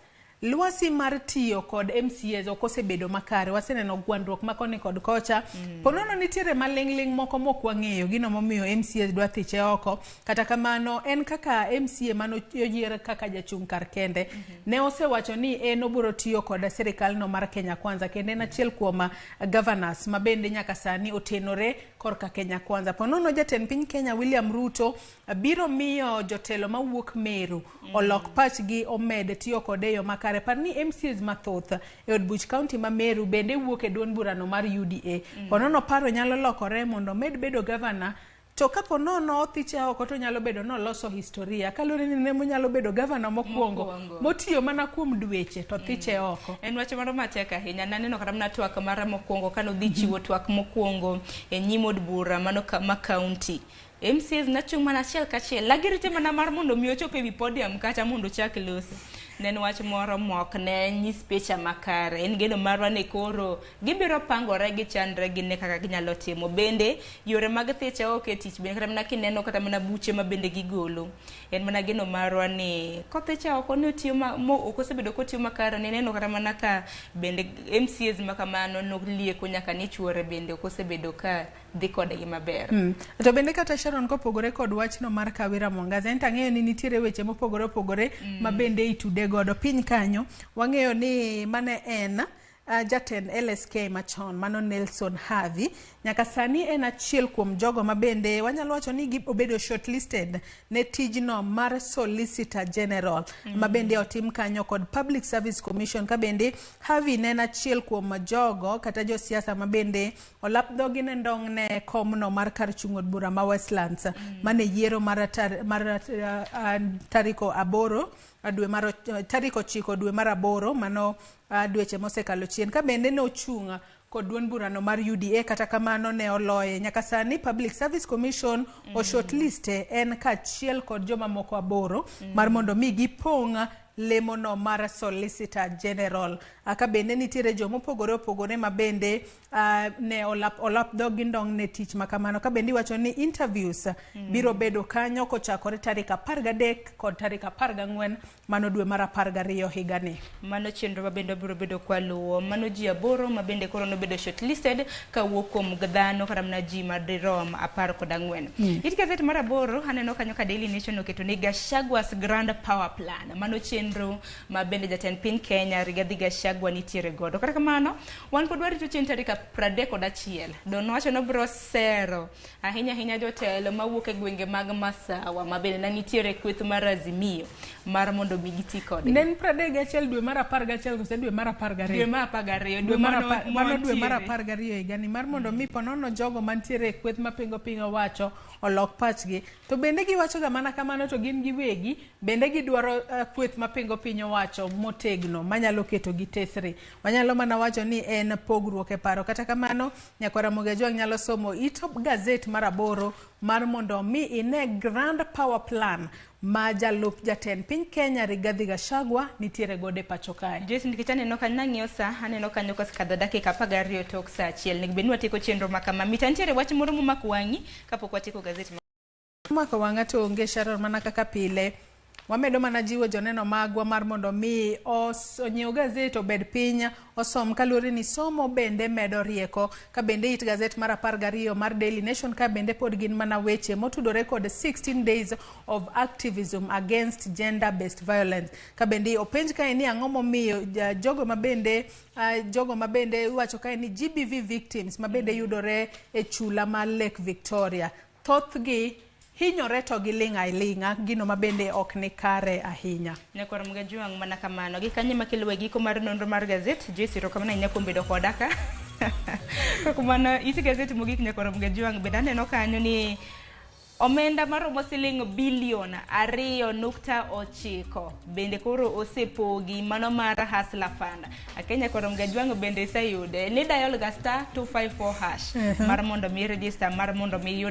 Luasi mar tiyo kod MCAs okosebedo makare, waseneno gwandruok makoni kod kocha. Ponono nitiere malingling moko mokwang'eyo gino momiyo MCAs dwa thiche oko. Kata kamano en kaka MCA mano oyier kaka jachung' kar kende. Ne osewacho ni en obiro tiyo kod sirikal no mar Kenya Kwanza kende en achiel kuom governors mabende nyaka sani otenore korka Kenya Kwanza. Ponono jatend piny Kenya William Ruto biro miyo jotelo mawuok Meru olok pachgi omed tiyo kod yo makare. Parni MCAs mathoth e od buch county ma Meru bende wuok e duond burano mar UDA. Ponono paro nyalo lokore mondo med bedo governor. To kapo nono thiche oko to nyalo bedo no loso historia. Kalore ni nemo nyalo bedo governor mokwongo motiyo mana kuom dweche to thiche oko. En wacho moro matek ahinya. Naneno kata mana twak mara mokwongo kano dhi chiwo twak mokwongo e nyim od bura mano ma county. MCAs nachung' mana achiel kachiel. Lagirite mana mar mondo mi ochope wi podium kacha mondo chak loso. Nen wach moro mok ne nyis picha makare. En geno marwa ne koro gibiro pangore gi chandre gi ne kaka ginyalo timo. Bende yore mag thiche oke tich bende kata mana kineno kata mana buche ma bende gigolo. En mana geno marwa ni kothiche oko ne otiyo okosebedo kotiyo makare. Neno kata mana ka bende MCAs makamano nolieko nyaka ni chuore bende okosebedo ka dhi kodgi maber. To bende kata Sharon kopogore kod wachno mar Kawira Mwangaza en tang'eyo ni nitiere weche mopogore opogore ma bende itude godo piny kanyo. Wang'eyo ni mane en jatend LSK machon mano Nelson Havi nyaka sani en achiel kuom jogo mabende wanyalo wacho ni obedo shortlisted ne tijno mar Solicitor General mabende otim kanyo kod Public Service Commission. Ka bende Havi ne en achiel kuom jogo kata josiasa mabende olap dhogi ne ndong' ne komno mar kar chung' od bura ma Westlands mane yiero mar tariko 9 dwe mar 8 mano dweche mosekalo chien. Ka bende no chunga kod duond burano mar UDA kata kamano ne oloye. Nyaka sani Public Service Commission o shortliste en kachiel kod joma moko 8 mar mondo mi gipong' lemono mar Solicitor General. Aka bende nitiere jomo opogore ma bende ne olap dhogi ndong' ne tich makamano. Ka bende wacho ni interviews biro bedo kanyo kochakore tarik 13 kod tarik 14 mano dwe mar 12 higani. Mano chenro mabende biro bedo kwa luwo. Mano ji 8 mabende koro no bedo shortlisted ka wuok kuom dhano kata mana ji madirom 14. It gazette mar 8 aneno kanyo ka Daily Nation oketo ni Gachagwa's Grand Power Plan. Mano chenro mabende jatend piny Kenya Rigathi Gachagua nitiere godo. Kata kamano wan pod warito chien tarik 31. Don wacho no biro sero ahinya jotelo mawuok e gwenge mag Masawa mabende na nitiere kweth mar Azimio mar mondo migiti kode. Nen 31 dwe mar 11 kose dwe mar 12. Dwe mar 12 dwe mar 12 higani mar mondo mi ponono jogo mantiere kweth mapingo wacho olok pachgi. To bende giwacho ga mana kamano to gin giwegi bende gidwaro kweth mapingo piny owacho motegno manyalo keto gi tesre. Wanyalo mana wacho ni en pogruok e paro. Kata kamano nyakwara Mogejwang nyalo somo itop gazette mar 8 mar mondo mi ine Grand Power Plan ma jalup jatend piny Kenya Rigathi Gachagua nitiere gode pacho kae. Jason Dikitane no kan nang'iyo sa aneno kanyo kosekadho dakika 12 tok sa achiel. Nek bedni watieko chenro makama. Mitantiere wach moro momako wang'i kapok watieko gazeti. Mako wang'a to onge Sharon mana kaka pile. Wamedo mana jiwo joneno magwa mar mondo mi onyiew gazet obed piny osom kalure ni somo bende medo rieko. Ka bende it gazet mar 12 mar Daily Nation ka bende pod gin mana weche motudore kod 16 days of activism against gender based violence. Ka bende openj ka ni ang'o momiyo jogo mabende wacho ka ni GBV victims mabende yudore e chula mar Lake Victoria thothgi hinyore to gilinga gino mabende ok ni kare ahinya. Nyakwara Mogejwang mana kamano gi kanye makelwe giko mar nonro mar gazet Joyce Rokamana nya kuom bedo kodaka. Kumano iti gazet mogik Nyakwara Mogejwang bende aneno kanyo ni Omenda maromo siling bilion 2.9 bende koro osepogi mano mar Hustler Fund. Akenya koro mgajwango bende sayude ni dial *254# mar mondo mi register mar mondo mi